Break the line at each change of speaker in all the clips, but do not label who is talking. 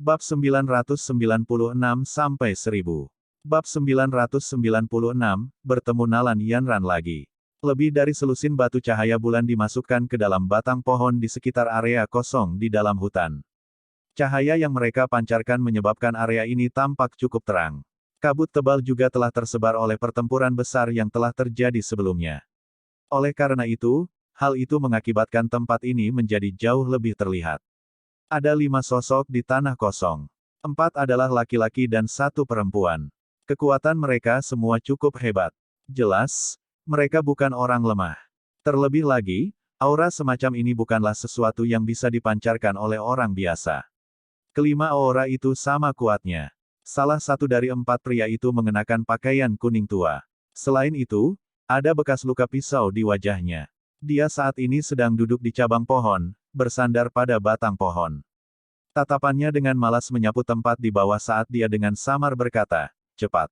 Bab 996-1000. Bab 996, bertemu Nalan Yanran lagi. Lebih dari selusin batu cahaya bulan dimasukkan ke dalam batang pohon di sekitar area kosong di dalam hutan. Cahaya yang mereka pancarkan menyebabkan area ini tampak cukup terang. Kabut tebal juga telah tersebar oleh pertempuran besar yang telah terjadi sebelumnya. Oleh karena itu, hal itu mengakibatkan tempat ini menjadi jauh lebih terlihat. Ada 5 sosok di tanah kosong. 4 adalah laki-laki dan 1 perempuan. Kekuatan mereka semua cukup hebat. Jelas, mereka bukan orang lemah. Terlebih lagi, aura semacam ini bukanlah sesuatu yang bisa dipancarkan oleh orang biasa. Kelima aura itu sama kuatnya. Salah satu dari 4 pria itu mengenakan pakaian kuning tua. Selain itu, ada bekas luka pisau di wajahnya. Dia saat ini sedang duduk di cabang pohon, bersandar pada batang pohon. Tatapannya dengan malas menyapu tempat di bawah saat dia dengan samar berkata, "Cepat."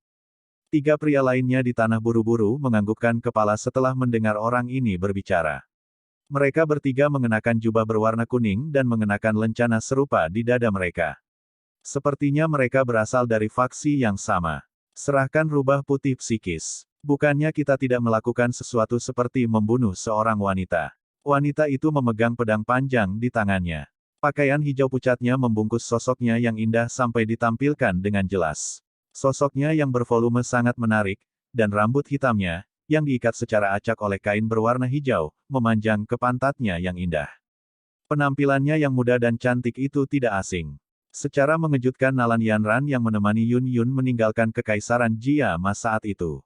3 pria lainnya di tanah buru-buru menganggukkan kepala setelah mendengar orang ini berbicara. Mereka bertiga mengenakan jubah berwarna kuning dan mengenakan lencana serupa di dada mereka. Sepertinya mereka berasal dari faksi yang sama. Serahkan rubah putih psikis. Bukannya kita tidak melakukan sesuatu seperti membunuh seorang wanita. Wanita itu memegang pedang panjang di tangannya. Pakaian hijau pucatnya membungkus sosoknya yang indah sampai ditampilkan dengan jelas. Sosoknya yang bervolume sangat menarik, dan rambut hitamnya, yang diikat secara acak oleh kain berwarna hijau, memanjang ke pantatnya yang indah. Penampilannya yang muda dan cantik itu tidak asing. Secara mengejutkan Nalan Yanran yang menemani Yun Yun meninggalkan kekaisaran Jia-ma saat itu.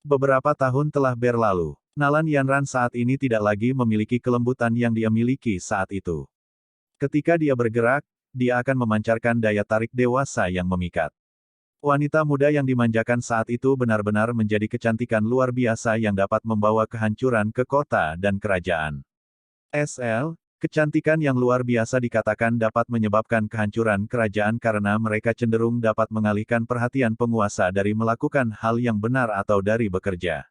Beberapa tahun telah berlalu. Nalan Yanran saat ini tidak lagi memiliki kelembutan yang dia miliki saat itu. Ketika dia bergerak, dia akan memancarkan daya tarik dewasa yang memikat. Wanita muda yang dimanjakan saat itu benar-benar menjadi kecantikan luar biasa yang dapat membawa kehancuran ke kota dan kerajaan. Kecantikan yang luar biasa dikatakan dapat menyebabkan kehancuran kerajaan karena mereka cenderung dapat mengalihkan perhatian penguasa dari melakukan hal yang benar atau dari bekerja.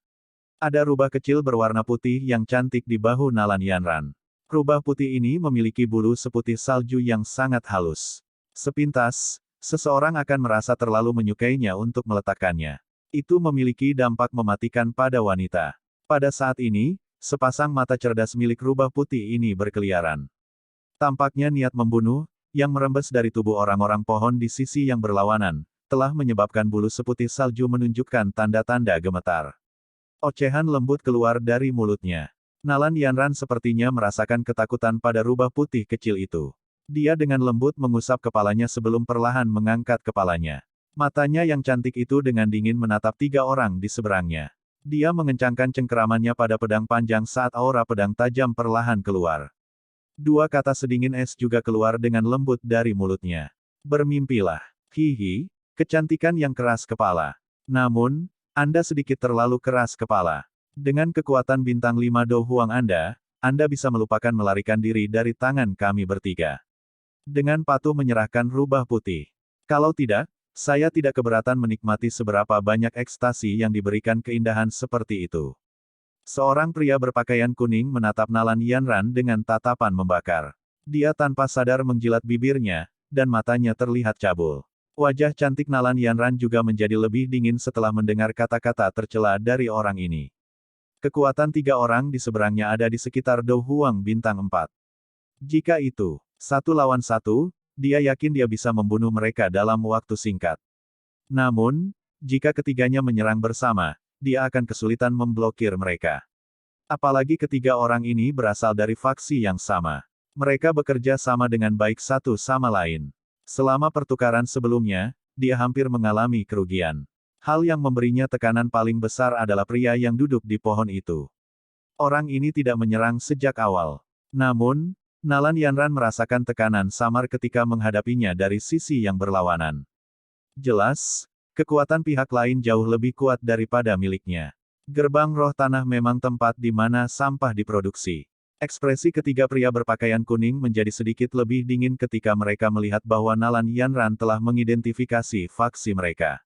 Ada rubah kecil berwarna putih yang cantik di bahu Nalan Yanran. Rubah putih ini memiliki bulu seputih salju yang sangat halus. Sepintas, seseorang akan merasa terlalu menyukainya untuk meletakkannya. Itu memiliki dampak mematikan pada wanita. Pada saat ini, sepasang mata cerdas milik rubah putih ini berkeliaran. Tampaknya niat membunuh, yang merembes dari tubuh orang-orang pohon di sisi yang berlawanan, telah menyebabkan bulu seputih salju menunjukkan tanda-tanda gemetar. Ocehan lembut keluar dari mulutnya. Nalan Yanran sepertinya merasakan ketakutan pada rubah putih kecil itu. Dia dengan lembut mengusap kepalanya sebelum perlahan mengangkat kepalanya. Matanya yang cantik itu dengan dingin menatap 3 orang di seberangnya. Dia mengencangkan cengkeramannya pada pedang panjang saat aura pedang tajam perlahan keluar. 2 kata sedingin es juga keluar dengan lembut dari mulutnya. Bermimpilah. Hihi, kecantikan yang keras kepala. Namun, Anda sedikit terlalu keras kepala. Dengan kekuatan bintang 5 Do Huang Anda bisa melupakan melarikan diri dari tangan kami bertiga. Dengan patuh menyerahkan rubah putih. Kalau tidak, saya tidak keberatan menikmati seberapa banyak ekstasi yang diberikan keindahan seperti itu. Seorang pria berpakaian kuning menatap Nalan Yanran dengan tatapan membakar. Dia tanpa sadar menjilat bibirnya, dan matanya terlihat cabul. Wajah cantik Nalan Yanran juga menjadi lebih dingin setelah mendengar kata-kata tercela dari orang ini. Kekuatan 3 orang di seberangnya ada di sekitar Do Huang bintang 4. Jika itu 1 lawan 1, dia yakin dia bisa membunuh mereka dalam waktu singkat. Namun, jika ketiganya menyerang bersama, dia akan kesulitan memblokir mereka. Apalagi ketiga orang ini berasal dari faksi yang sama. Mereka bekerja sama dengan baik satu sama lain. Selama pertukaran sebelumnya, dia hampir mengalami kerugian. Hal yang memberinya tekanan paling besar adalah pria yang duduk di pohon itu. Orang ini tidak menyerang sejak awal. Namun, Nalan Yanran merasakan tekanan samar ketika menghadapinya dari sisi yang berlawanan. Jelas, kekuatan pihak lain jauh lebih kuat daripada miliknya. Gerbang roh tanah memang tempat di mana sampah diproduksi. Ekspresi ketiga pria berpakaian kuning menjadi sedikit lebih dingin ketika mereka melihat bahwa Nalan Yanran telah mengidentifikasi faksi mereka.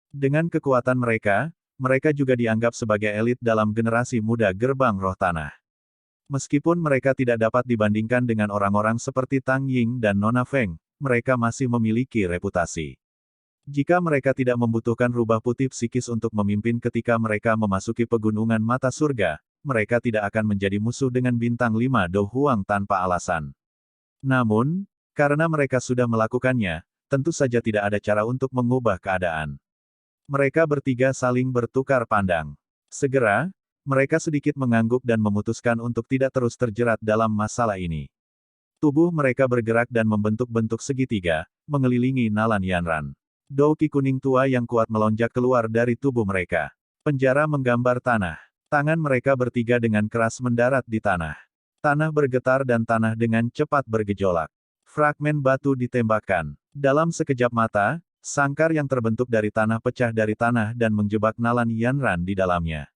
Dengan kekuatan mereka, mereka juga dianggap sebagai elit dalam generasi muda gerbang roh tanah. Meskipun mereka tidak dapat dibandingkan dengan orang-orang seperti Tang Ying dan Nona Feng, mereka masih memiliki reputasi. Jika mereka tidak membutuhkan rubah putih psikis untuk memimpin ketika mereka memasuki pegunungan mata surga, mereka tidak akan menjadi musuh dengan bintang 5 Do Huang tanpa alasan. Namun, karena mereka sudah melakukannya, tentu saja tidak ada cara untuk mengubah keadaan. Mereka bertiga saling bertukar pandang. Segera, mereka sedikit mengangguk dan memutuskan untuk tidak terus terjerat dalam masalah ini. Tubuh mereka bergerak dan membentuk-bentuk segitiga, mengelilingi Nalan Yanran. Douki kuning tua yang kuat melonjak keluar dari tubuh mereka. Penjara menggambar tanah. Tangan mereka bertiga dengan keras mendarat di tanah. Tanah bergetar dan tanah dengan cepat bergejolak. Fragmen batu ditembakkan. Dalam sekejap mata, sangkar yang terbentuk dari tanah pecah dari tanah dan menjebak Nalan Yanran di dalamnya.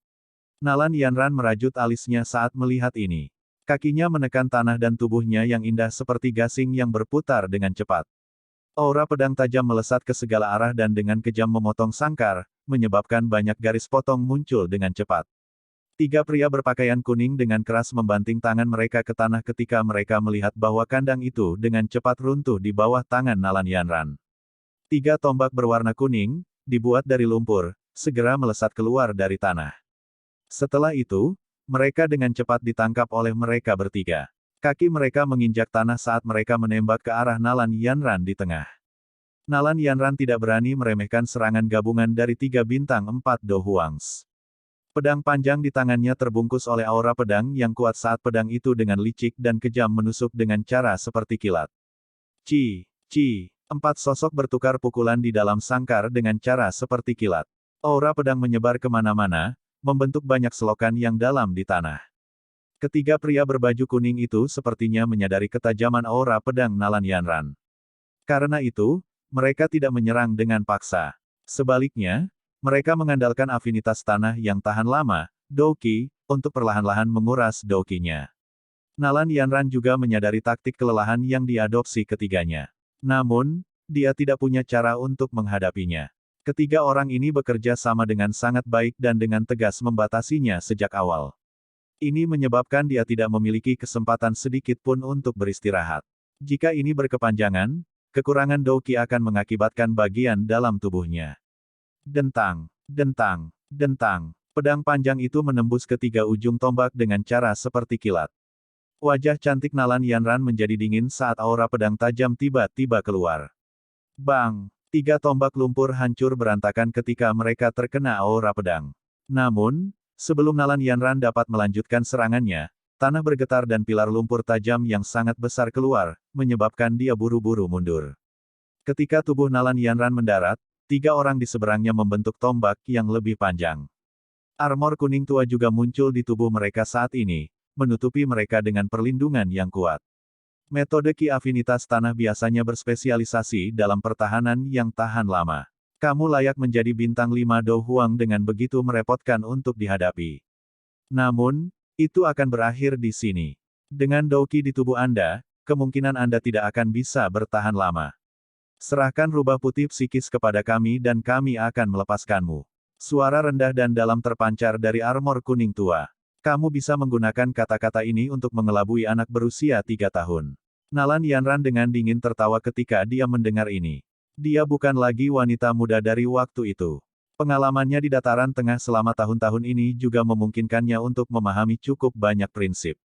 Nalan Yanran merajut alisnya saat melihat ini. Kakinya menekan tanah dan tubuhnya yang indah seperti gasing yang berputar dengan cepat. Aura pedang tajam melesat ke segala arah dan dengan kejam memotong sangkar, menyebabkan banyak garis potong muncul dengan cepat. Tiga pria berpakaian kuning dengan keras membanting tangan mereka ke tanah ketika mereka melihat bahwa kandang itu dengan cepat runtuh di bawah tangan Nalan Yanran. Tiga tombak berwarna kuning, dibuat dari lumpur, segera melesat keluar dari tanah. Setelah itu, mereka dengan cepat ditangkap oleh mereka bertiga. Kaki mereka menginjak tanah saat mereka menembak ke arah Nalan Yanran di tengah. Nalan Yanran tidak berani meremehkan serangan gabungan dari 3 bintang 4 Do Huangs. Pedang panjang di tangannya terbungkus oleh aura pedang yang kuat saat pedang itu dengan licik dan kejam menusuk dengan cara seperti kilat. Ci, ci, 4 sosok bertukar pukulan di dalam sangkar dengan cara seperti kilat. Aura pedang menyebar kemana-mana, membentuk banyak selokan yang dalam di tanah. Ketiga pria berbaju kuning itu sepertinya menyadari ketajaman aura pedang Nalan Yanran. Karena itu, mereka tidak menyerang dengan paksa. Sebaliknya, mereka mengandalkan afinitas tanah yang tahan lama, Douki, untuk perlahan-lahan menguras Douki-nya. Nalan Yanran juga menyadari taktik kelelahan yang diadopsi ketiganya. Namun, dia tidak punya cara untuk menghadapinya. Ketiga orang ini bekerja sama dengan sangat baik dan dengan tegas membatasinya sejak awal. Ini menyebabkan dia tidak memiliki kesempatan sedikit pun untuk beristirahat. Jika ini berkepanjangan, kekurangan Douki akan mengakibatkan bagian dalam tubuhnya. Dentang, dentang, dentang. Pedang panjang itu menembus ketiga ujung tombak dengan cara seperti kilat. Wajah cantik Nalan Yanran menjadi dingin saat aura pedang tajam tiba-tiba keluar. Bang! 3 tombak lumpur hancur berantakan ketika mereka terkena aura pedang. Namun, sebelum Nalan Yanran dapat melanjutkan serangannya, tanah bergetar dan pilar lumpur tajam yang sangat besar keluar, menyebabkan dia buru-buru mundur. Ketika tubuh Nalan Yanran mendarat, 3 orang di seberangnya membentuk tombak yang lebih panjang. Armor kuning tua juga muncul di tubuh mereka saat ini, menutupi mereka dengan perlindungan yang kuat. Metode Ki Afinitas Tanah biasanya berspesialisasi dalam pertahanan yang tahan lama. Kamu layak menjadi bintang 5 Do Huang dengan begitu merepotkan untuk dihadapi. Namun, itu akan berakhir di sini. Dengan Douki di tubuh Anda, kemungkinan Anda tidak akan bisa bertahan lama. Serahkan rubah putih psikis kepada kami dan kami akan melepaskanmu. Suara rendah dan dalam terpancar dari armor kuning tua. Kamu bisa menggunakan kata-kata ini untuk mengelabui anak berusia 3 tahun. Nalan Yanran dengan dingin tertawa ketika dia mendengar ini. Dia bukan lagi wanita muda dari waktu itu. Pengalamannya di dataran tengah selama tahun-tahun ini juga memungkinkannya untuk memahami cukup banyak prinsip.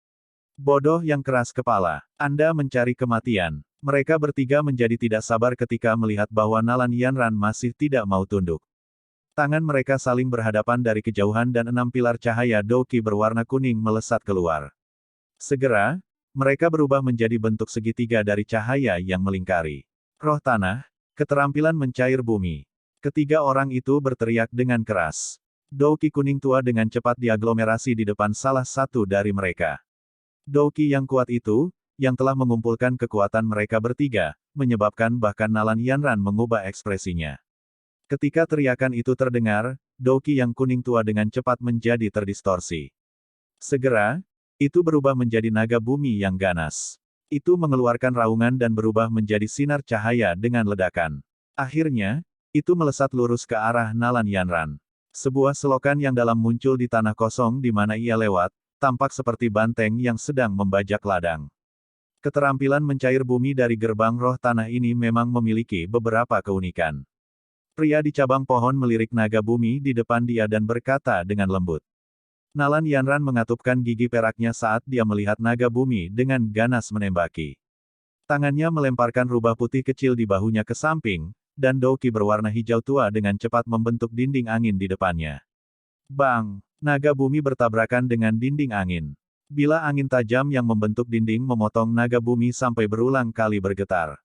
Bodoh yang keras kepala. Anda mencari kematian. Mereka bertiga menjadi tidak sabar ketika melihat bahwa Nalan Yanran masih tidak mau tunduk. Tangan mereka saling berhadapan dari kejauhan dan 6 pilar cahaya Douki berwarna kuning melesat keluar. Segera, mereka berubah menjadi bentuk segitiga dari cahaya yang melingkari. Roh tanah, keterampilan mencair bumi. Ketiga orang itu berteriak dengan keras. Douki kuning tua dengan cepat diaglomerasi di depan salah satu dari mereka. Douki yang kuat itu, yang telah mengumpulkan kekuatan mereka bertiga, menyebabkan bahkan Nalan Yanran mengubah ekspresinya. Ketika teriakan itu terdengar, Douki yang kuning tua dengan cepat menjadi terdistorsi. Segera, itu berubah menjadi naga bumi yang ganas. Itu mengeluarkan raungan dan berubah menjadi sinar cahaya dengan ledakan. Akhirnya, itu melesat lurus ke arah Nalan Yanran. Sebuah selokan yang dalam muncul di tanah kosong di mana ia lewat, tampak seperti banteng yang sedang membajak ladang. Keterampilan mencair bumi dari gerbang roh tanah ini memang memiliki beberapa keunikan. Pria di cabang pohon melirik naga bumi di depan dia dan berkata dengan lembut. Nalan Yanran mengatupkan gigi peraknya saat dia melihat naga bumi dengan ganas menembaki. Tangannya melemparkan rubah putih kecil di bahunya ke samping, dan douki berwarna hijau tua dengan cepat membentuk dinding angin di depannya. Bang! Naga bumi bertabrakan dengan dinding angin. Bila angin tajam yang membentuk dinding memotong naga bumi sampai berulang kali bergetar.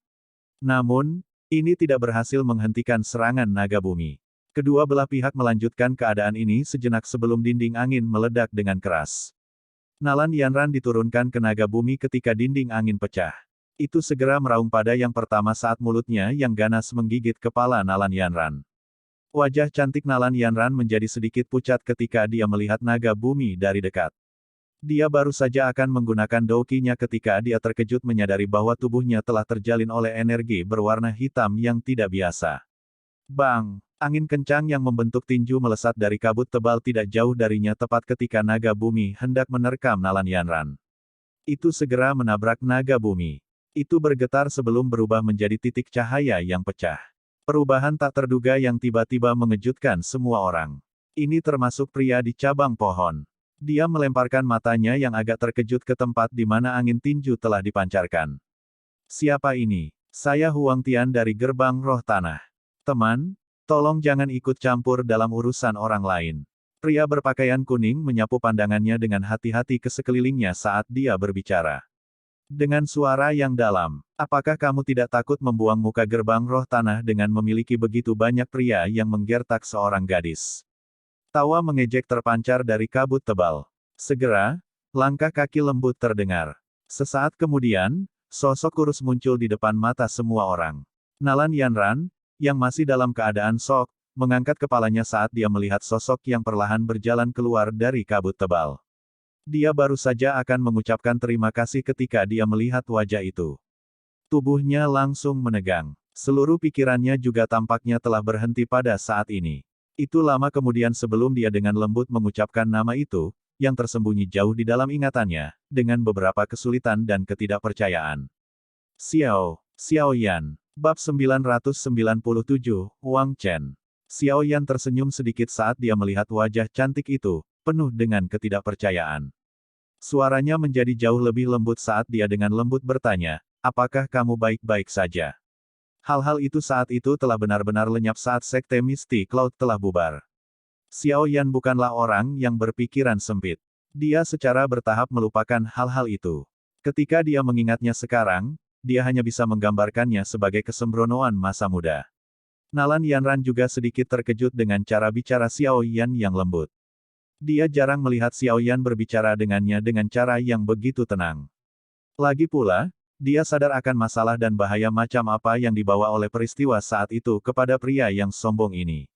Namun, ini tidak berhasil menghentikan serangan naga bumi. Kedua belah pihak melanjutkan keadaan ini sejenak sebelum dinding angin meledak dengan keras. Nalan Yanran diturunkan ke naga bumi ketika dinding angin pecah. Itu segera meraung pada yang pertama saat mulutnya yang ganas menggigit kepala Nalan Yanran. Wajah cantik Nalan Yanran menjadi sedikit pucat ketika dia melihat naga bumi dari dekat. Dia baru saja akan menggunakan doukinya ketika dia terkejut menyadari bahwa tubuhnya telah terjalin oleh energi berwarna hitam yang tidak biasa. Bang! Angin kencang yang membentuk tinju melesat dari kabut tebal tidak jauh darinya tepat ketika naga bumi hendak menerkam Nalan Yanran. Itu segera menabrak naga bumi. Itu bergetar sebelum berubah menjadi titik cahaya yang pecah. Perubahan tak terduga yang tiba-tiba mengejutkan semua orang. Ini termasuk pria di cabang pohon. Dia melemparkan matanya yang agak terkejut ke tempat di mana angin tinju telah dipancarkan. Siapa ini? Saya Huang Tian dari Gerbang Roh Tanah. Teman, tolong jangan ikut campur dalam urusan orang lain. Pria berpakaian kuning menyapu pandangannya dengan hati-hati ke sekelilingnya saat dia berbicara. Dengan suara yang dalam, apakah kamu tidak takut membuang muka Gerbang Roh Tanah dengan memiliki begitu banyak pria yang menggertak seorang gadis? Tawa mengejek terpancar dari kabut tebal. Segera, langkah kaki lembut terdengar. Sesaat kemudian, sosok kurus muncul di depan mata semua orang. Nalan Yanran, yang masih dalam keadaan shock, mengangkat kepalanya saat dia melihat sosok yang perlahan berjalan keluar dari kabut tebal. Dia baru saja akan mengucapkan terima kasih ketika dia melihat wajah itu. Tubuhnya langsung menegang. Seluruh pikirannya juga tampaknya telah berhenti pada saat ini. Itu lama kemudian sebelum dia dengan lembut mengucapkan nama itu, yang tersembunyi jauh di dalam ingatannya, dengan beberapa kesulitan dan ketidakpercayaan. Xiao Yan. Bab 997, Wang Chen. Xiao Yan tersenyum sedikit saat dia melihat wajah cantik itu, penuh dengan ketidakpercayaan. Suaranya menjadi jauh lebih lembut saat dia dengan lembut bertanya, apakah kamu baik-baik saja? Hal-hal itu saat itu telah benar-benar lenyap saat Sekte Misty Cloud telah bubar. Xiao Yan bukanlah orang yang berpikiran sempit. Dia secara bertahap melupakan hal-hal itu. Ketika dia mengingatnya sekarang, dia hanya bisa menggambarkannya sebagai kesembronoan masa muda. Nalan Yanran juga sedikit terkejut dengan cara bicara Xiao Yan yang lembut. Dia jarang melihat Xiao Yan berbicara dengannya dengan cara yang begitu tenang. Lagi pula, dia sadar akan masalah dan bahaya macam apa yang dibawa oleh peristiwa saat itu kepada pria yang sombong ini.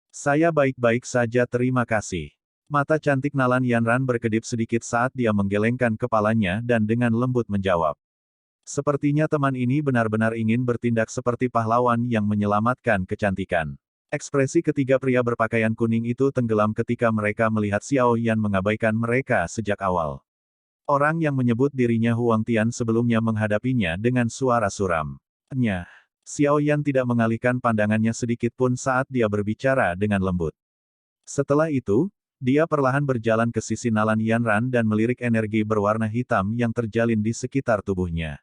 Saya baik-baik saja terima kasih. Mata cantik Nalan Yanran berkedip sedikit saat dia menggelengkan kepalanya dan dengan lembut menjawab. Sepertinya teman ini benar-benar ingin bertindak seperti pahlawan yang menyelamatkan kecantikan. Ekspresi ketiga pria berpakaian kuning itu tenggelam ketika mereka melihat Xiao Yan mengabaikan mereka sejak awal. Orang yang menyebut dirinya Huang Tian sebelumnya menghadapinya dengan suara suram. Xiao Yan tidak mengalihkan pandangannya sedikit pun saat dia berbicara dengan lembut. Setelah itu, dia perlahan berjalan ke sisi Nalan Yanran dan melirik energi berwarna hitam yang terjalin di sekitar tubuhnya.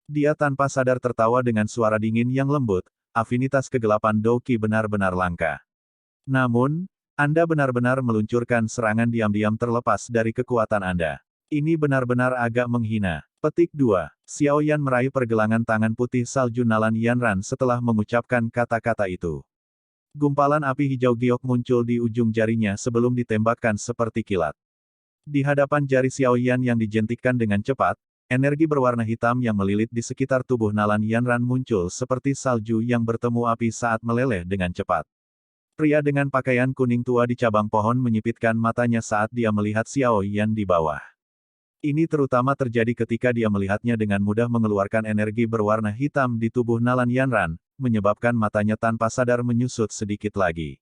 Dia tanpa sadar tertawa dengan suara dingin yang lembut, afinitas kegelapan douki benar-benar langka. Namun, Anda benar-benar meluncurkan serangan diam-diam terlepas dari kekuatan Anda. Ini benar-benar agak menghina. Petik 2. Xiao Yan meraih pergelangan tangan putih salju Nalan Yanran setelah mengucapkan kata-kata itu. Gumpalan api hijau giok muncul di ujung jarinya sebelum ditembakkan seperti kilat. Di hadapan jari Xiao Yan yang dijentikkan dengan cepat, energi berwarna hitam yang melilit di sekitar tubuh Nalan Yanran muncul seperti salju yang bertemu api saat meleleh dengan cepat. Pria dengan pakaian kuning tua di cabang pohon menyipitkan matanya saat dia melihat Xiao Yan di bawah. Ini terutama terjadi ketika dia melihatnya dengan mudah mengeluarkan energi berwarna hitam di tubuh Nalan Yanran, menyebabkan matanya tanpa sadar menyusut sedikit lagi.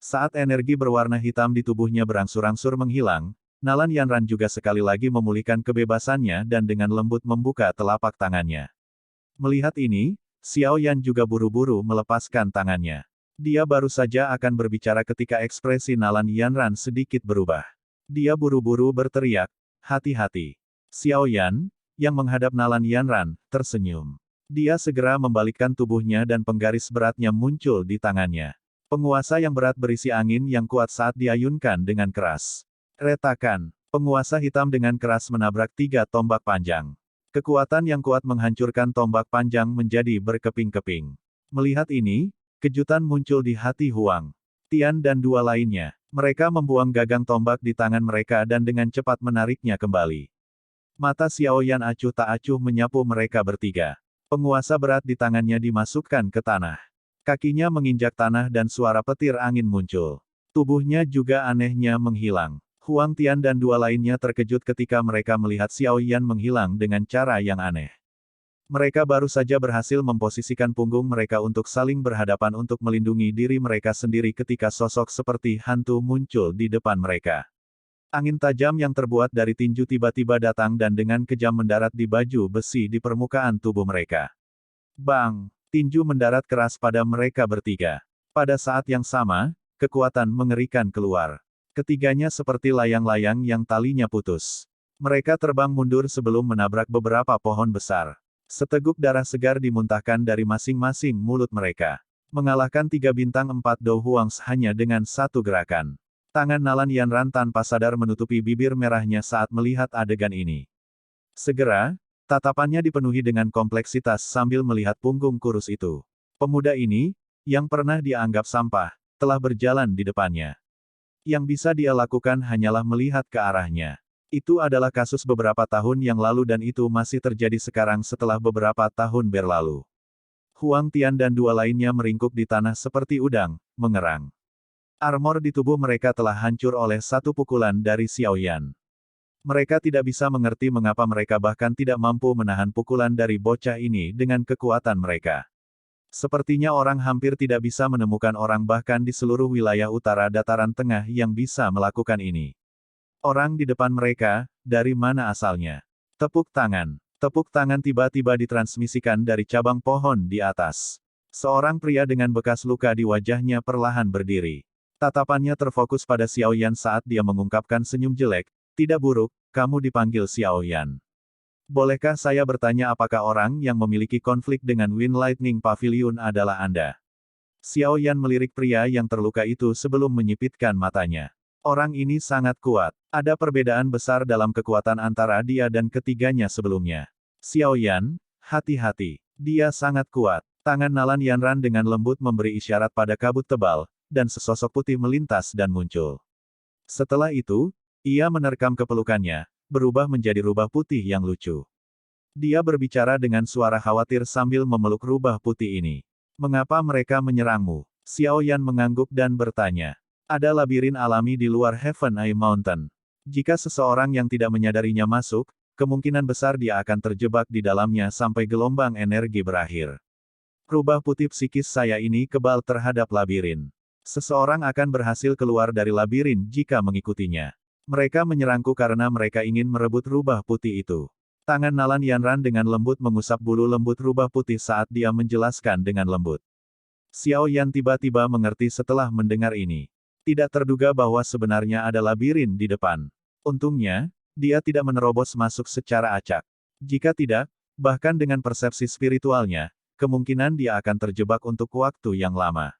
Saat energi berwarna hitam di tubuhnya berangsur-angsur menghilang, Nalan Yanran juga sekali lagi memulihkan kebebasannya dan dengan lembut membuka telapak tangannya. Melihat ini, Xiao Yan juga buru-buru melepaskan tangannya. Dia baru saja akan berbicara ketika ekspresi Nalan Yanran sedikit berubah. Dia buru-buru berteriak, "Hati-hati." Xiao Yan, yang menghadap Nalan Yanran, tersenyum. Dia segera membalikkan tubuhnya dan penggaris beratnya muncul di tangannya. Penguasa yang berat berisi angin yang kuat saat diayunkan dengan keras. Retakan. Penguasa hitam dengan keras menabrak 3 tombak panjang. Kekuatan yang kuat menghancurkan tombak panjang menjadi berkeping-keping. Melihat ini, kejutan muncul di hati Huang Tian dan 2 lainnya. Mereka membuang gagang tombak di tangan mereka dan dengan cepat menariknya kembali. Mata Xiao Yan acuh tak acuh menyapu mereka bertiga. Penguasa berat di tangannya dimasukkan ke tanah. Kakinya menginjak tanah dan suara petir angin muncul. Tubuhnya juga anehnya menghilang. Huang Tian dan 2 lainnya terkejut ketika mereka melihat Xiao Yan menghilang dengan cara yang aneh. Mereka baru saja berhasil memposisikan punggung mereka untuk saling berhadapan untuk melindungi diri mereka sendiri ketika sosok seperti hantu muncul di depan mereka. Angin tajam yang terbuat dari tinju tiba-tiba datang dan dengan kejam mendarat di baju besi di permukaan tubuh mereka. Bang! Tinju mendarat keras pada mereka bertiga. Pada saat yang sama, kekuatan mengerikan keluar. Ketiganya seperti layang-layang yang talinya putus. Mereka terbang mundur sebelum menabrak beberapa pohon besar. Seteguk darah segar dimuntahkan dari masing-masing mulut mereka. Mengalahkan 3 bintang 4 Dou Huangs hanya dengan 1 gerakan. Tangan Nalan Yanran tanpa sadar menutupi bibir merahnya saat melihat adegan ini. Segera, tatapannya dipenuhi dengan kompleksitas sambil melihat punggung kurus itu. Pemuda ini, yang pernah dianggap sampah, telah berjalan di depannya. Yang bisa dia lakukan hanyalah melihat ke arahnya. Itu adalah kasus beberapa tahun yang lalu dan itu masih terjadi sekarang setelah beberapa tahun berlalu. Huang Tian dan 2 lainnya meringkuk di tanah seperti udang, mengerang. Armor di tubuh mereka telah hancur oleh 1 pukulan dari Xiao Yan. Mereka tidak bisa mengerti mengapa mereka bahkan tidak mampu menahan pukulan dari bocah ini dengan kekuatan mereka. Sepertinya orang hampir tidak bisa menemukan orang bahkan di seluruh wilayah utara dataran tengah yang bisa melakukan ini. Orang di depan mereka, dari mana asalnya? Tepuk tangan. Tepuk tangan tiba-tiba ditransmisikan dari cabang pohon di atas. Seorang pria dengan bekas luka di wajahnya perlahan berdiri. Tatapannya terfokus pada Xiao Yan saat dia mengungkapkan senyum jelek. Tidak buruk, kamu dipanggil Xiao Yan. Bolehkah saya bertanya apakah orang yang memiliki konflik dengan Wind Lightning Pavilion adalah Anda? Xiao Yan melirik pria yang terluka itu sebelum menyipitkan matanya. Orang ini sangat kuat. Ada perbedaan besar dalam kekuatan antara dia dan ketiganya sebelumnya. Xiao Yan, hati-hati. Dia sangat kuat. Tangan Nalan Yanran dengan lembut memberi isyarat pada kabut tebal, dan sesosok putih melintas dan muncul. Setelah itu, ia menerkam kepelukannya, berubah menjadi rubah putih yang lucu. Dia berbicara dengan suara khawatir sambil memeluk rubah putih ini. Mengapa mereka menyerangmu? Xiao Yan mengangguk dan bertanya. Ada labirin alami di luar Heaven Eye Mountain. Jika seseorang yang tidak menyadarinya masuk, kemungkinan besar dia akan terjebak di dalamnya sampai gelombang energi berakhir. Rubah putih psikis saya ini kebal terhadap labirin. Seseorang akan berhasil keluar dari labirin jika mengikutinya. Mereka menyerangku karena mereka ingin merebut rubah putih itu. Tangan Nalan Yanran dengan lembut mengusap bulu lembut rubah putih saat dia menjelaskan dengan lembut. Xiao Yan tiba-tiba mengerti setelah mendengar ini. Tidak terduga bahwa sebenarnya ada labirin di depan. Untungnya, dia tidak menerobos masuk secara acak. Jika tidak, bahkan dengan persepsi spiritualnya, kemungkinan dia akan terjebak untuk waktu yang lama.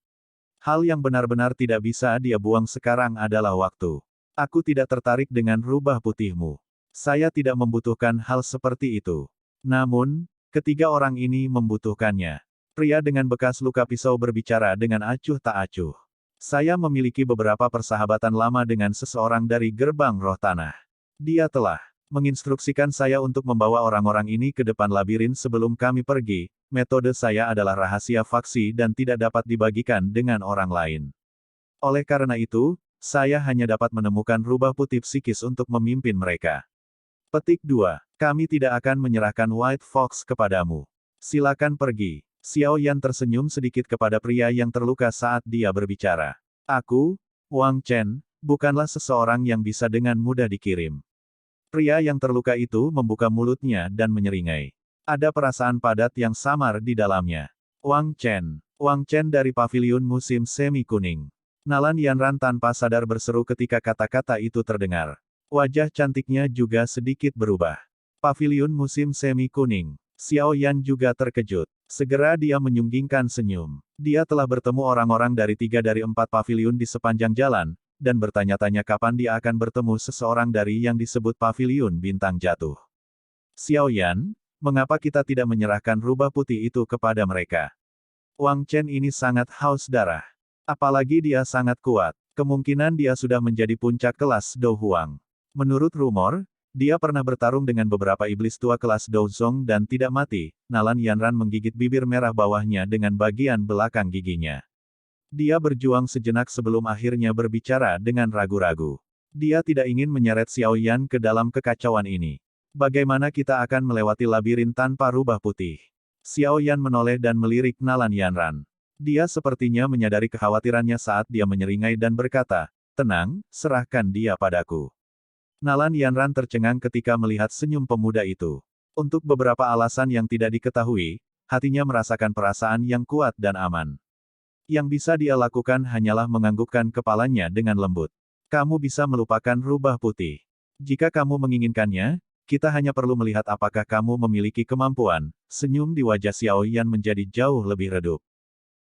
Hal yang benar-benar tidak bisa dia buang sekarang adalah waktu. Aku tidak tertarik dengan rubah putihmu. Saya tidak membutuhkan hal seperti itu. Namun, ketiga orang ini membutuhkannya. Pria dengan bekas luka pisau berbicara dengan acuh tak acuh. Saya memiliki beberapa persahabatan lama dengan seseorang dari gerbang roh tanah. Dia telah menginstruksikan saya untuk membawa orang-orang ini ke depan labirin sebelum kami pergi. Metode saya adalah rahasia faksi dan tidak dapat dibagikan dengan orang lain. Oleh karena itu, saya hanya dapat menemukan rubah putih psikis untuk memimpin mereka. Petik 2. Kami tidak akan menyerahkan White Fox kepadamu. Silakan pergi. Xiao Yan tersenyum sedikit kepada pria yang terluka saat dia berbicara. Aku, Wang Chen, bukanlah seseorang yang bisa dengan mudah dikirim. Pria yang terluka itu membuka mulutnya dan menyeringai. Ada perasaan padat yang samar di dalamnya. Wang Chen. Wang Chen dari paviliun musim semi kuning. Nalan Yanran tanpa sadar berseru ketika kata-kata itu terdengar. Wajah cantiknya juga sedikit berubah. Paviliun musim semi kuning. Xiao Yan juga terkejut. Segera dia menyunggingkan senyum. Dia telah bertemu orang-orang dari 3 dari 4 paviliun di sepanjang jalan, dan bertanya-tanya kapan dia akan bertemu seseorang dari yang disebut paviliun bintang jatuh. Xiao Yan, mengapa kita tidak menyerahkan rubah putih itu kepada mereka? Wang Chen ini sangat haus darah. Apalagi dia sangat kuat. Kemungkinan dia sudah menjadi puncak kelas Dou Huang. Menurut rumor, dia pernah bertarung dengan beberapa iblis tua kelas Dou Zong dan tidak mati. Nalan Yanran menggigit bibir merah bawahnya dengan bagian belakang giginya. Dia berjuang sejenak sebelum akhirnya berbicara dengan ragu-ragu. Dia tidak ingin menyeret Xiao Yan ke dalam kekacauan ini. Bagaimana kita akan melewati labirin tanpa rubah putih? Xiao Yan menoleh dan melirik Nalan Yanran. Dia sepertinya menyadari kekhawatirannya saat dia menyeringai dan berkata, "Tenang, serahkan dia padaku." Nalan Yanran tercengang ketika melihat senyum pemuda itu. Untuk beberapa alasan yang tidak diketahui, hatinya merasakan perasaan yang kuat dan aman. Yang bisa dia lakukan hanyalah menganggukkan kepalanya dengan lembut. Kamu bisa melupakan rubah putih. Jika kamu menginginkannya, kita hanya perlu melihat apakah kamu memiliki kemampuan. Senyum di wajah Xiao Yan menjadi jauh lebih redup.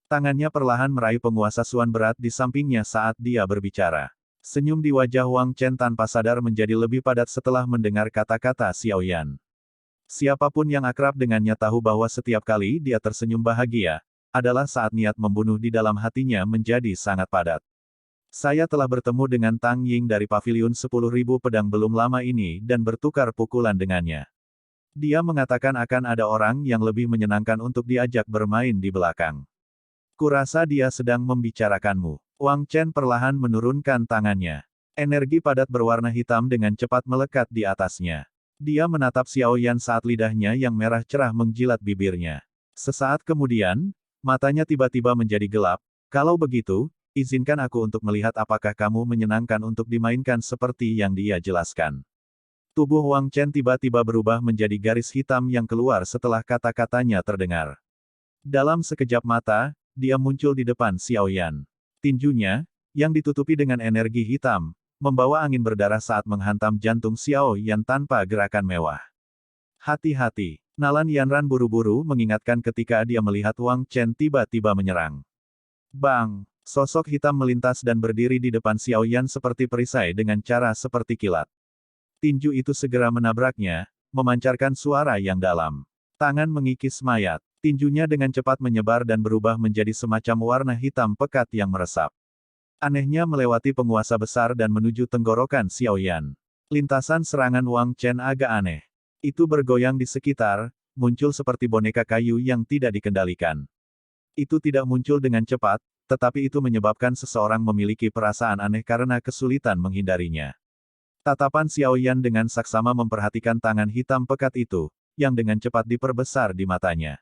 Tangannya perlahan meraih penguasa Suan berat di sampingnya saat dia berbicara. Senyum di wajah Wang Chen tanpa sadar menjadi lebih padat setelah mendengar kata-kata Xiao Yan. Siapapun yang akrab dengannya tahu bahwa setiap kali dia tersenyum bahagia, adalah saat niat membunuh di dalam hatinya menjadi sangat padat. Saya telah bertemu dengan Tang Ying dari paviliun 10.000 pedang belum lama ini dan bertukar pukulan dengannya. Dia mengatakan akan ada orang yang lebih menyenangkan untuk diajak bermain di belakang. Kurasa dia sedang membicarakanmu. Wang Chen perlahan menurunkan tangannya. Energi padat berwarna hitam dengan cepat melekat di atasnya. Dia menatap Xiao Yan saat lidahnya yang merah cerah menjilat bibirnya. Sesaat kemudian, matanya tiba-tiba menjadi gelap. Kalau begitu, izinkan aku untuk melihat apakah kamu menyenangkan untuk dimainkan seperti yang dia jelaskan. Tubuh Wang Chen tiba-tiba berubah menjadi garis hitam yang keluar setelah kata-katanya terdengar. Dalam sekejap mata, dia muncul di depan Xiao Yan. Tinjunya, yang ditutupi dengan energi hitam, membawa angin berdarah saat menghantam jantung Xiao Yan tanpa gerakan mewah. Hati-hati, Nalan Yanran buru-buru mengingatkan ketika dia melihat Wang Chen tiba-tiba menyerang. Bang! Sosok hitam melintas dan berdiri di depan Xiao Yan seperti perisai dengan cara seperti kilat. Tinju itu segera menabraknya, memancarkan suara yang dalam. Tangan mengikis mayat. Tinjunya dengan cepat menyebar dan berubah menjadi semacam warna hitam pekat yang meresap. Anehnya melewati penguasa besar dan menuju tenggorokan Xiao Yan. Lintasan serangan Wang Chen agak aneh. Itu bergoyang di sekitar, muncul seperti boneka kayu yang tidak dikendalikan. Itu tidak muncul dengan cepat, tetapi itu menyebabkan seseorang memiliki perasaan aneh karena kesulitan menghindarinya. Tatapan Xiao Yan dengan saksama memperhatikan tangan hitam pekat itu, yang dengan cepat diperbesar di matanya.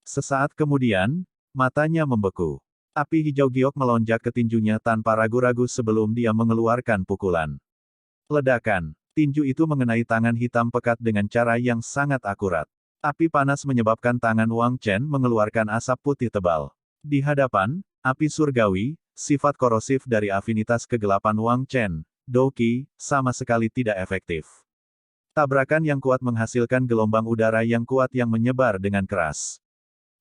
Sesaat kemudian, matanya membeku. Api hijau giok melonjak ke tinjunya tanpa ragu-ragu sebelum dia mengeluarkan pukulan. Ledakan. Tinju itu mengenai tangan hitam pekat dengan cara yang sangat akurat. Api panas menyebabkan tangan Wang Chen mengeluarkan asap putih tebal. Di hadapan, api surgawi, sifat korosif dari afinitas kegelapan Wang Chen, Dou Qi, sama sekali tidak efektif. Tabrakan yang kuat menghasilkan gelombang udara yang kuat yang menyebar dengan keras.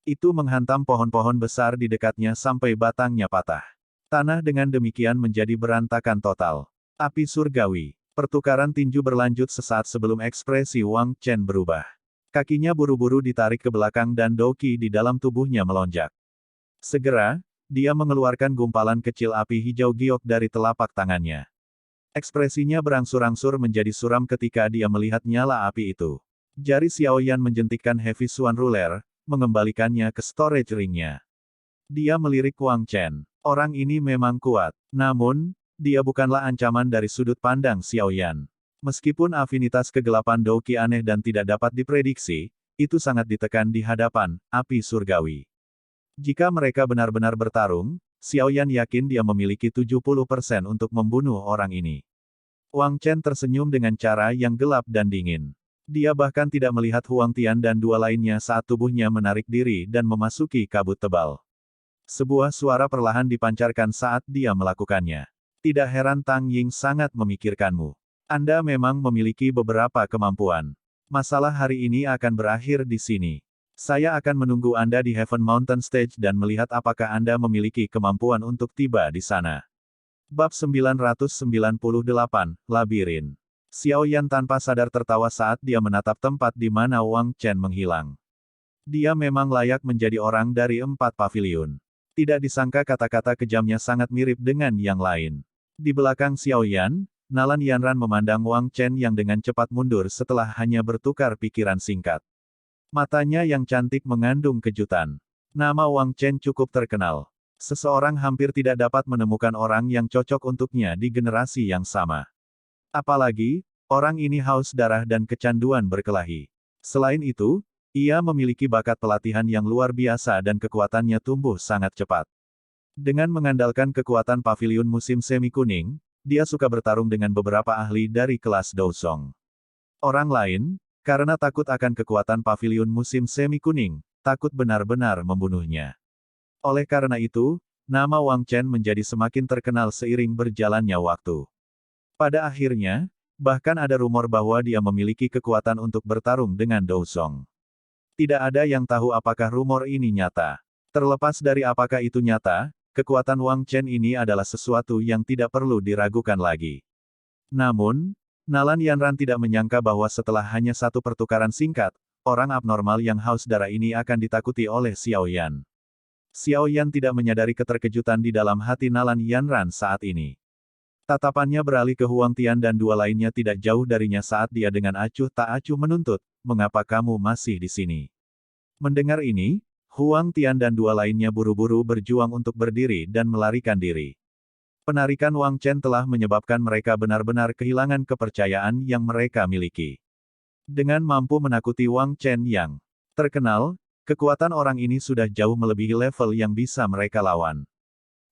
Itu menghantam pohon-pohon besar di dekatnya sampai batangnya patah. Tanah dengan demikian menjadi berantakan total. Api surgawi. Pertukaran tinju berlanjut sesaat sebelum ekspresi Wang Chen berubah. Kakinya buru-buru ditarik ke belakang dan Dou Qi di dalam tubuhnya melonjak. Segera, dia mengeluarkan gumpalan kecil api hijau giok dari telapak tangannya. Ekspresinya berangsur-angsur menjadi suram ketika dia melihat nyala api itu. Jari Xiao Yan menjentikkan Heavy Swan Ruler, mengembalikannya ke storage ring-nya. Dia melirik Wang Chen. Orang ini memang kuat. Namun, dia bukanlah ancaman dari sudut pandang Xiao Yan. Meskipun afinitas kegelapan Dou Qi aneh dan tidak dapat diprediksi, itu sangat ditekan di hadapan api surgawi. Jika mereka benar-benar bertarung, Xiao Yan yakin dia memiliki 70% untuk membunuh orang ini. Wang Chen tersenyum dengan cara yang gelap dan dingin. Dia bahkan tidak melihat Huang Tian dan dua lainnya saat tubuhnya menarik diri dan memasuki kabut tebal. Sebuah suara perlahan dipancarkan saat dia melakukannya. Tidak heran Tang Ying sangat memikirkanmu. Anda memang memiliki beberapa kemampuan. Masalah hari ini akan berakhir di sini. Saya akan menunggu Anda di Heaven Mountain Stage dan melihat apakah Anda memiliki kemampuan untuk tiba di sana. Bab 998, Labirin. Xiao Yan tanpa sadar tertawa saat dia menatap tempat di mana Wang Chen menghilang. Dia memang layak menjadi orang dari 4 paviliun. Tidak disangka kata-kata kejamnya sangat mirip dengan yang lain. Di belakang Xiao Yan, Nalan Yanran memandang Wang Chen yang dengan cepat mundur setelah hanya bertukar pikiran singkat. Matanya yang cantik mengandung kejutan. Nama Wang Chen cukup terkenal. Seseorang hampir tidak dapat menemukan orang yang cocok untuknya di generasi yang sama. Apalagi, orang ini haus darah dan kecanduan berkelahi. Selain itu, ia memiliki bakat pelatihan yang luar biasa dan kekuatannya tumbuh sangat cepat. Dengan mengandalkan kekuatan paviliun musim semi kuning, dia suka bertarung dengan beberapa ahli dari kelas Dousong. Orang lain, karena takut akan kekuatan paviliun musim semi kuning, takut benar-benar membunuhnya. Oleh karena itu, nama Wang Chen menjadi semakin terkenal seiring berjalannya waktu. Pada akhirnya, bahkan ada rumor bahwa dia memiliki kekuatan untuk bertarung dengan Dousong. Tidak ada yang tahu apakah rumor ini nyata. Terlepas dari apakah itu nyata, kekuatan Wang Chen ini adalah sesuatu yang tidak perlu diragukan lagi. Namun, Nalan Yanran tidak menyangka bahwa setelah hanya satu pertukaran singkat, orang abnormal yang haus darah ini akan ditakuti oleh Xiao Yan. Xiao Yan tidak menyadari keterkejutan di dalam hati Nalan Yanran saat ini. Tatapannya beralih ke Huang Tian dan dua lainnya tidak jauh darinya saat dia dengan acuh tak acuh menuntut, "Mengapa kamu masih di sini?" Mendengar ini, Huang Tian dan dua lainnya buru-buru berjuang untuk berdiri dan melarikan diri. Penarikan Wang Chen telah menyebabkan mereka benar-benar kehilangan kepercayaan yang mereka miliki. Dengan mampu menakuti Wang Chen yang terkenal, kekuatan orang ini sudah jauh melebihi level yang bisa mereka lawan.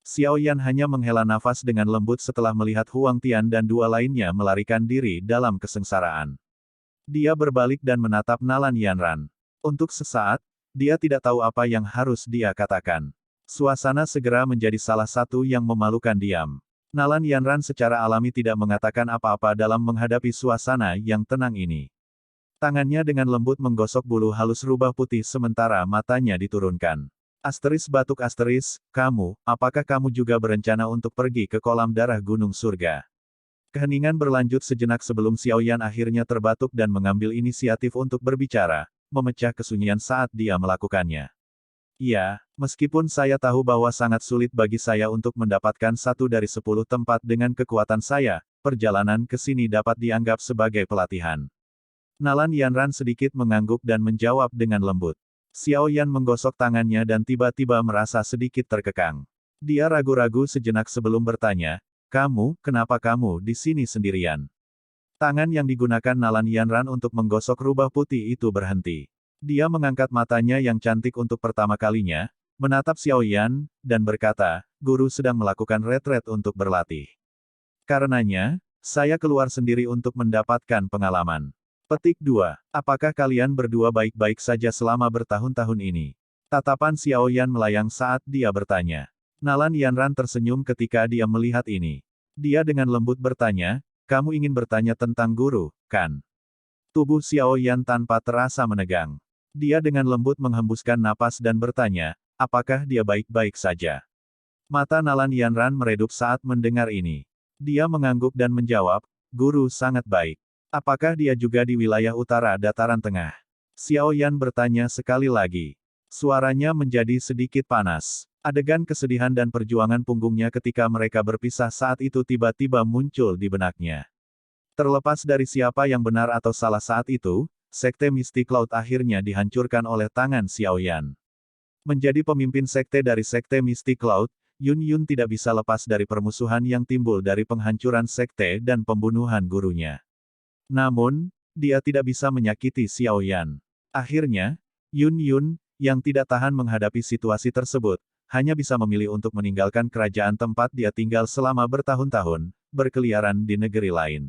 Xiao Yan hanya menghela nafas dengan lembut setelah melihat Huang Tian dan dua lainnya melarikan diri dalam kesengsaraan. Dia berbalik dan menatap Nalan Yanran. Untuk sesaat, dia tidak tahu apa yang harus dia katakan. Suasana segera menjadi salah satu yang memalukan diam. Nalan Yanran secara alami tidak mengatakan apa-apa dalam menghadapi suasana yang tenang ini. Tangannya dengan lembut menggosok bulu halus rubah putih sementara matanya diturunkan. Batuk kamu, apakah kamu juga berencana untuk pergi ke kolam darah Gunung Surga? Keheningan berlanjut sejenak sebelum Xiao Yan akhirnya terbatuk dan mengambil inisiatif untuk berbicara, memecah kesunyian saat dia melakukannya. Ya, meskipun saya tahu bahwa sangat sulit bagi saya untuk mendapatkan 1 dari 10 tempat dengan kekuatan saya, perjalanan ke sini dapat dianggap sebagai pelatihan. Nalan Yanran sedikit mengangguk dan menjawab dengan lembut. Xiao Yan menggosok tangannya dan tiba-tiba merasa sedikit terkekang. Dia ragu-ragu sejenak sebelum bertanya, kenapa kamu di sini sendirian? Tangan yang digunakan Nalan Yanran untuk menggosok rubah putih itu berhenti. Dia mengangkat matanya yang cantik untuk pertama kalinya, menatap Xiao Yan, dan berkata, "Guru sedang melakukan retret untuk berlatih. Karenanya, saya keluar sendiri untuk mendapatkan pengalaman." Petik 2. Apakah kalian berdua baik-baik saja selama bertahun-tahun ini? Tatapan Xiao Yan melayang saat dia bertanya. Nalan Yanran tersenyum ketika dia melihat ini. Dia dengan lembut bertanya, "Kamu ingin bertanya tentang guru, kan?" Tubuh Xiao Yan tanpa terasa menegang. Dia dengan lembut menghembuskan napas dan bertanya, apakah dia baik-baik saja? Mata Nalan Yanran meredup saat mendengar ini. Dia mengangguk dan menjawab, "Guru sangat baik. Apakah dia juga di wilayah utara dataran tengah?" Xiao Yan bertanya sekali lagi. Suaranya menjadi sedikit panas. Adegan kesedihan dan perjuangan punggungnya ketika mereka berpisah saat itu tiba-tiba muncul di benaknya. Terlepas dari siapa yang benar atau salah saat itu, Sekte Misty Cloud akhirnya dihancurkan oleh tangan Xiao Yan. Menjadi pemimpin sekte dari Sekte Misty Cloud, Yun Yun tidak bisa lepas dari permusuhan yang timbul dari penghancuran sekte dan pembunuhan gurunya. Namun, dia tidak bisa menyakiti Xiao Yan. Akhirnya, Yun Yun, yang tidak tahan menghadapi situasi tersebut, hanya bisa memilih untuk meninggalkan kerajaan tempat dia tinggal selama bertahun-tahun, berkeliaran di negeri lain.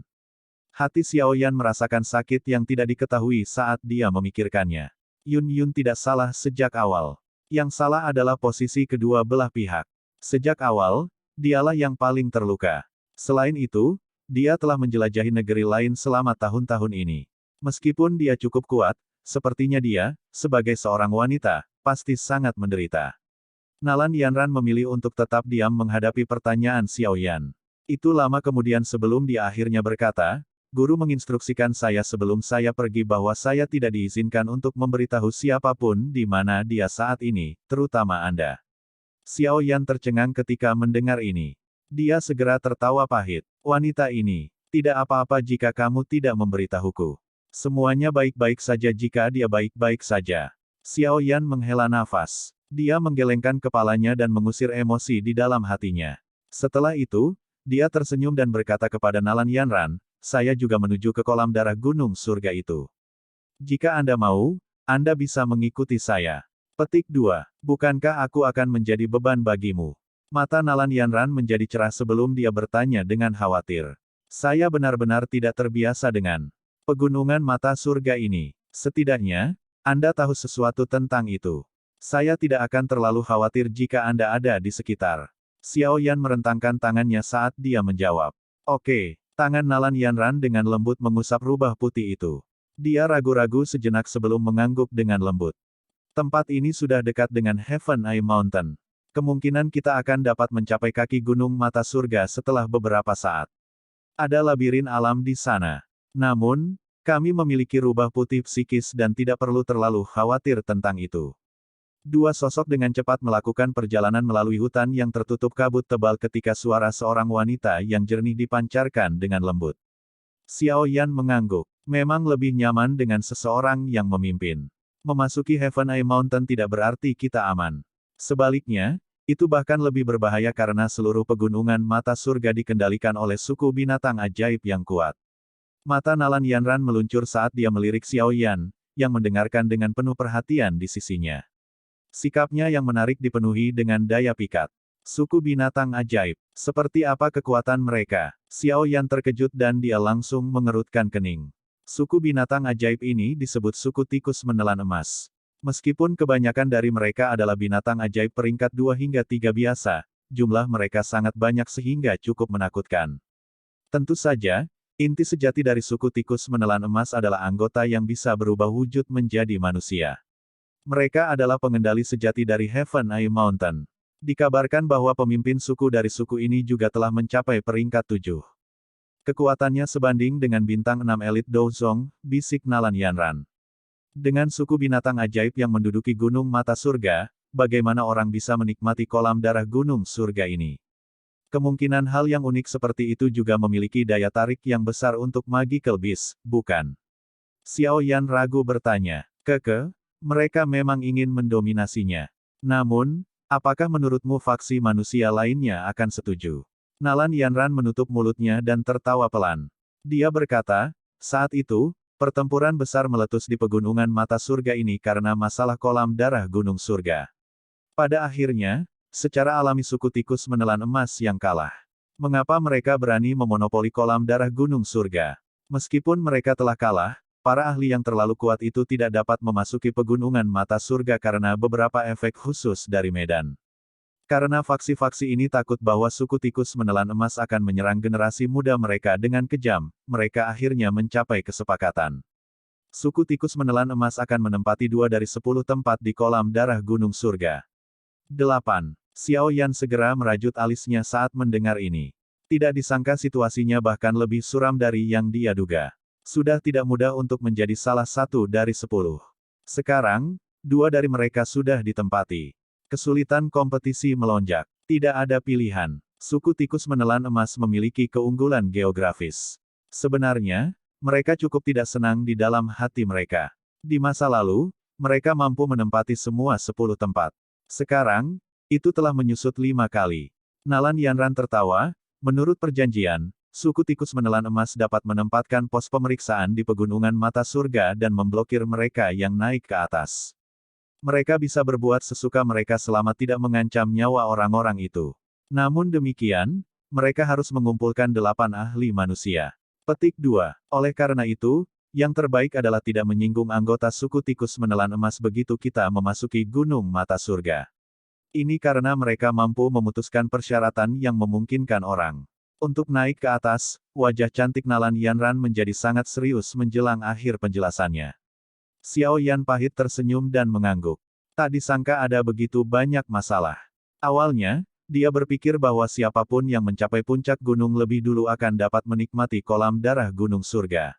Hati Xiao Yan merasakan sakit yang tidak diketahui saat dia memikirkannya. Yun Yun tidak salah sejak awal. Yang salah adalah posisi kedua belah pihak. Sejak awal, dialah yang paling terluka. Selain itu, dia telah menjelajahi negeri lain selama tahun-tahun ini. Meskipun dia cukup kuat, sepertinya dia, sebagai seorang wanita, pasti sangat menderita. Nalan Yanran memilih untuk tetap diam menghadapi pertanyaan Xiao Yan. Itu lama kemudian sebelum dia akhirnya berkata, "Guru menginstruksikan saya sebelum saya pergi bahwa saya tidak diizinkan untuk memberitahu siapapun di mana dia saat ini, terutama Anda." Xiao Yan tercengang ketika mendengar ini. Dia segera tertawa pahit. "Wanita ini, tidak apa-apa jika kamu tidak memberitahuku. Semuanya baik-baik saja jika dia baik-baik saja." Xiao Yan menghela nafas. Dia menggelengkan kepalanya dan mengusir emosi di dalam hatinya. Setelah itu, dia tersenyum dan berkata kepada Nalan Yanran, "Saya juga menuju ke kolam darah gunung surga itu. Jika Anda mau, Anda bisa mengikuti saya." Petik 2. Bukankah aku akan menjadi beban bagimu? Mata Nalan Yanran menjadi cerah sebelum dia bertanya dengan khawatir. "Saya benar-benar tidak terbiasa dengan pegunungan mata surga ini. Setidaknya, Anda tahu sesuatu tentang itu. Saya tidak akan terlalu khawatir jika Anda ada di sekitar." Xiao Yan merentangkan tangannya saat dia menjawab. "Oke." Tangan Nalan Yanran dengan lembut mengusap rubah putih itu. Dia ragu-ragu sejenak sebelum mengangguk dengan lembut. "Tempat ini sudah dekat dengan Heaven Eye Mountain. Kemungkinan kita akan dapat mencapai kaki gunung mata surga setelah beberapa saat. Ada labirin alam di sana. Namun, kami memiliki rubah putih psikis dan tidak perlu terlalu khawatir tentang itu." Dua sosok dengan cepat melakukan perjalanan melalui hutan yang tertutup kabut tebal ketika suara seorang wanita yang jernih dipancarkan dengan lembut. Xiao Yan mengangguk. Memang lebih nyaman dengan seseorang yang memimpin. Memasuki Heaven Eye Mountain tidak berarti kita aman. Sebaliknya, itu bahkan lebih berbahaya karena seluruh pegunungan mata surga dikendalikan oleh suku binatang ajaib yang kuat. Mata Nalan Yanran meluncur saat dia melirik Xiao Yan, yang mendengarkan dengan penuh perhatian di sisinya. Sikapnya yang menarik dipenuhi dengan daya pikat. Suku binatang ajaib. Seperti apa kekuatan mereka? Xiao Yan terkejut dan dia langsung mengerutkan kening. Suku binatang ajaib ini disebut suku tikus menelan emas. Meskipun kebanyakan dari mereka adalah binatang ajaib peringkat 2 hingga 3 biasa, jumlah mereka sangat banyak sehingga cukup menakutkan. Tentu saja, inti sejati dari suku tikus menelan emas adalah anggota yang bisa berubah wujud menjadi manusia. Mereka adalah pengendali sejati dari Heaven Eye Mountain. Dikabarkan bahwa pemimpin suku dari suku ini juga telah mencapai peringkat 7. Kekuatannya sebanding dengan bintang 6 elit Douzong, bisik Nalan Yanran. Dengan suku binatang ajaib yang menduduki gunung mata surga, bagaimana orang bisa menikmati kolam darah gunung surga ini? Kemungkinan hal yang unik seperti itu juga memiliki daya tarik yang besar untuk Magical Beast, bukan? Xiao Yan ragu bertanya. "Keke, mereka memang ingin mendominasinya. Namun, apakah menurutmu faksi manusia lainnya akan setuju?" Nalan Yanran menutup mulutnya dan tertawa pelan. Dia berkata, "Saat itu, pertempuran besar meletus di pegunungan mata surga ini karena masalah kolam darah gunung surga. Pada akhirnya, secara alami suku tikus menelan emas yang kalah. Mengapa mereka berani memonopoli kolam darah gunung surga? Meskipun mereka telah kalah, para ahli yang terlalu kuat itu tidak dapat memasuki pegunungan mata surga karena beberapa efek khusus dari medan. Karena faksi-faksi ini takut bahwa suku tikus menelan emas akan menyerang generasi muda mereka dengan kejam, mereka akhirnya mencapai kesepakatan. Suku tikus menelan emas akan menempati 2 dari 10 tempat di kolam darah gunung surga." 8. Xiao Yan segera merajut alisnya saat mendengar ini. Tidak disangka situasinya bahkan lebih suram dari yang dia duga. Sudah tidak mudah untuk menjadi salah satu dari 10. Sekarang, 2 dari mereka sudah ditempati. Kesulitan kompetisi melonjak. Tidak ada pilihan. Suku tikus menelan emas memiliki keunggulan geografis. Sebenarnya, mereka cukup tidak senang di dalam hati mereka. Di masa lalu, mereka mampu menempati semua 10 tempat. Sekarang, itu telah menyusut 5 kali. Nalan Yanran tertawa, menurut perjanjian, suku tikus menelan emas dapat menempatkan pos pemeriksaan di pegunungan mata surga dan memblokir mereka yang naik ke atas. Mereka bisa berbuat sesuka mereka selama tidak mengancam nyawa orang-orang itu. Namun demikian, mereka harus mengumpulkan 8 ahli manusia. Petik 2. Oleh karena itu, yang terbaik adalah tidak menyinggung anggota suku tikus menelan emas begitu kita memasuki Gunung Mata Surga. Ini karena mereka mampu memutuskan persyaratan yang memungkinkan orang untuk naik ke atas. Wajah cantik Nalan Yanran menjadi sangat serius menjelang akhir penjelasannya. Xiao Yan pahit tersenyum dan mengangguk. Tak disangka ada begitu banyak masalah. Awalnya, dia berpikir bahwa siapapun yang mencapai puncak gunung lebih dulu akan dapat menikmati kolam darah gunung surga.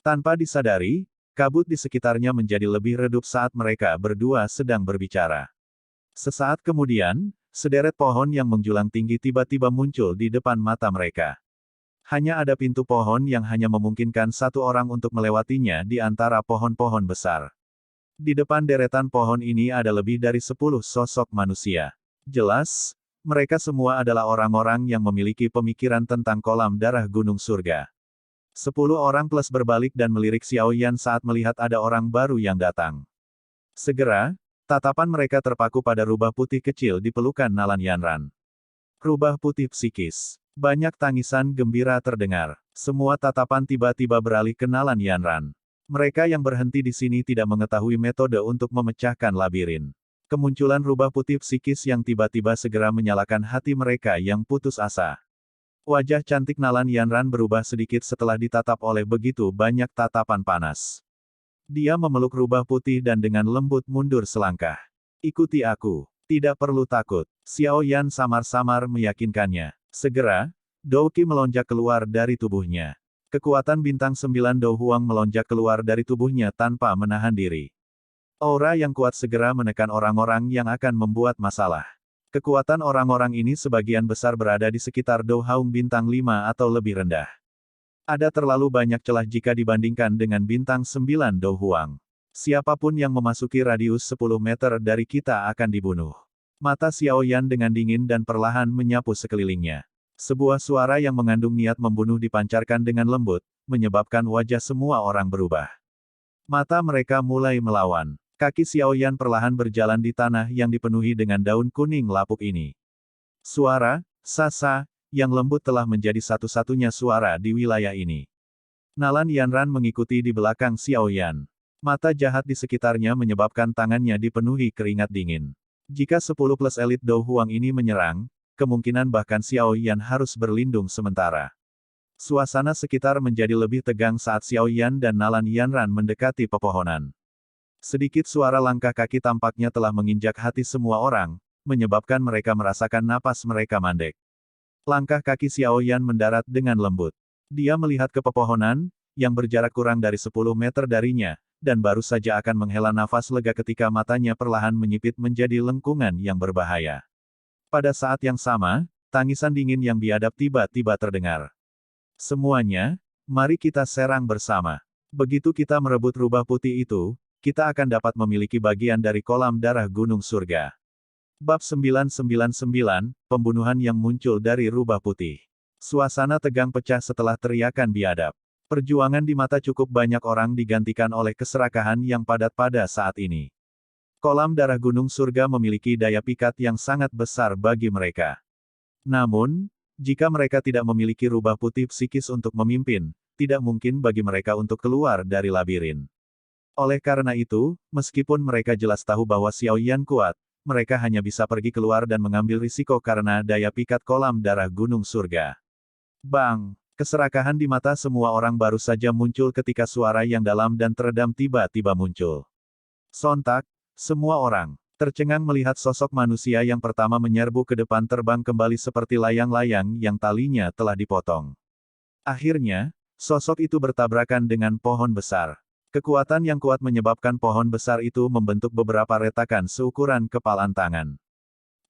Tanpa disadari, kabut di sekitarnya menjadi lebih redup saat mereka berdua sedang berbicara. Sesaat kemudian, sederet pohon yang menjulang tinggi tiba-tiba muncul di depan mata mereka. Hanya ada pintu pohon yang hanya memungkinkan satu orang untuk melewatinya di antara pohon-pohon besar. Di depan deretan pohon ini ada lebih dari 10 sosok manusia. Jelas, mereka semua adalah orang-orang yang memiliki pemikiran tentang kolam darah gunung surga. 10 orang plus berbalik dan melirik Xiao Yan saat melihat ada orang baru yang datang. Segera, tatapan mereka terpaku pada rubah putih kecil di pelukan Nalan Yanran. Rubah putih psikis. Banyak tangisan gembira terdengar. Semua tatapan tiba-tiba beralih ke Nalan Yanran. Mereka yang berhenti di sini tidak mengetahui metode untuk memecahkan labirin. Kemunculan rubah putih psikis yang tiba-tiba segera menyalakan hati mereka yang putus asa. Wajah cantik Nalan Yanran berubah sedikit setelah ditatap oleh begitu banyak tatapan panas. Dia memeluk rubah putih dan dengan lembut mundur selangkah. Ikuti aku. Tidak perlu takut. Xiao Yan samar-samar meyakinkannya. Segera, Dou Qi melonjak keluar dari tubuhnya. Kekuatan bintang 9 Dou Huang melonjak keluar dari tubuhnya tanpa menahan diri. Aura yang kuat segera menekan orang-orang yang akan membuat masalah. Kekuatan orang-orang ini sebagian besar berada di sekitar Dou Haung bintang 5 atau lebih rendah. Ada terlalu banyak celah jika dibandingkan dengan bintang 9 Dou Huang. Siapapun yang memasuki radius 10 meter dari kita akan dibunuh. Mata Xiao Yan dengan dingin dan perlahan menyapu sekelilingnya. Sebuah suara yang mengandung niat membunuh dipancarkan dengan lembut, menyebabkan wajah semua orang berubah. Mata mereka mulai melawan. Kaki Xiao Yan perlahan berjalan di tanah yang dipenuhi dengan daun kuning lapuk ini. Suara, Sasa, yang lembut telah menjadi satu-satunya suara di wilayah ini. Nalan Yanran mengikuti di belakang Xiao Yan. Mata jahat di sekitarnya menyebabkan tangannya dipenuhi keringat dingin. Jika 10 plus elit Dou Huang ini menyerang, kemungkinan bahkan Xiao Yan harus berlindung sementara. Suasana sekitar menjadi lebih tegang saat Xiao Yan dan Nalan Yanran mendekati pepohonan. Sedikit suara langkah kaki tampaknya telah menginjak hati semua orang, menyebabkan mereka merasakan napas mereka mandek. Langkah kaki Xiao Yan mendarat dengan lembut. Dia melihat ke pepohonan, yang berjarak kurang dari 10 meter darinya, dan baru saja akan menghela nafas lega ketika matanya perlahan menyipit menjadi lengkungan yang berbahaya. Pada saat yang sama, tangisan dingin yang biadab tiba-tiba terdengar. Semuanya, mari kita serang bersama. Begitu kita merebut rubah putih itu, kita akan dapat memiliki bagian dari kolam darah gunung surga. Bab 999, Pembunuhan yang muncul dari rubah putih. Suasana tegang pecah setelah teriakan biadab. Perjuangan di mata cukup banyak orang digantikan oleh keserakahan yang padat pada saat ini. Kolam darah gunung surga memiliki daya pikat yang sangat besar bagi mereka. Namun, jika mereka tidak memiliki rubah putih psikis untuk memimpin, tidak mungkin bagi mereka untuk keluar dari labirin. Oleh karena itu, meskipun mereka jelas tahu bahwa Xiao Yan kuat, mereka hanya bisa pergi keluar dan mengambil risiko karena daya pikat kolam darah gunung surga. Bang! Keserakahan di mata semua orang baru saja muncul ketika suara yang dalam dan teredam tiba-tiba muncul. Sontak, semua orang tercengang melihat sosok manusia yang pertama menyerbu ke depan terbang kembali seperti layang-layang yang talinya telah dipotong. Akhirnya, sosok itu bertabrakan dengan pohon besar. Kekuatan yang kuat menyebabkan pohon besar itu membentuk beberapa retakan seukuran kepalan tangan.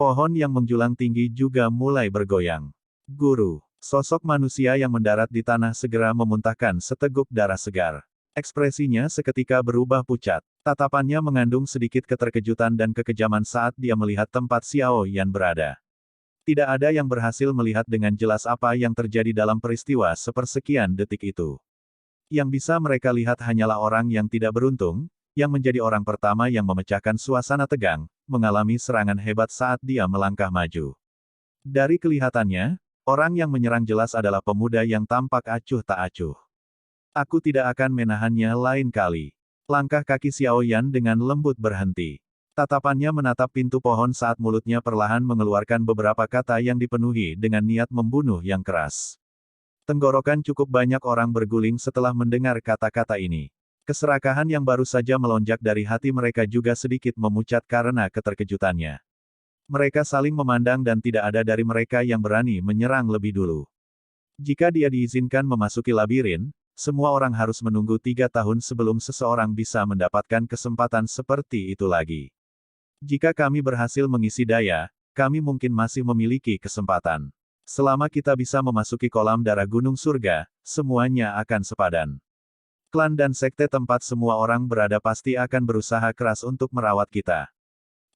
Pohon yang menjulang tinggi juga mulai bergoyang. Guru! Sosok manusia yang mendarat di tanah segera memuntahkan seteguk darah segar. Ekspresinya seketika berubah pucat. Tatapannya mengandung sedikit keterkejutan dan kekejaman saat dia melihat tempat Xiao Yan berada. Tidak ada yang berhasil melihat dengan jelas apa yang terjadi dalam peristiwa sepersekian detik itu. Yang bisa mereka lihat hanyalah orang yang tidak beruntung, yang menjadi orang pertama yang memecahkan suasana tegang, mengalami serangan hebat saat dia melangkah maju. Dari kelihatannya, orang yang menyerang jelas adalah pemuda yang tampak acuh tak acuh. Aku tidak akan menahannya lain kali. Langkah kaki Xiao Yan dengan lembut berhenti. Tatapannya menatap pintu pohon saat mulutnya perlahan mengeluarkan beberapa kata yang dipenuhi dengan niat membunuh yang keras. Tenggorokan cukup banyak orang berguling setelah mendengar kata-kata ini. Keserakahan yang baru saja melonjak dari hati mereka juga sedikit memucat karena keterkejutannya. Mereka saling memandang dan tidak ada dari mereka yang berani menyerang lebih dulu. Jika dia diizinkan memasuki labirin, semua orang harus menunggu 3 tahun sebelum seseorang bisa mendapatkan kesempatan seperti itu lagi. Jika kami berhasil mengisi daya, kami mungkin masih memiliki kesempatan. Selama kita bisa memasuki kolam darah Gunung Surga, semuanya akan sepadan. Klan dan sekte tempat semua orang berada pasti akan berusaha keras untuk merawat kita.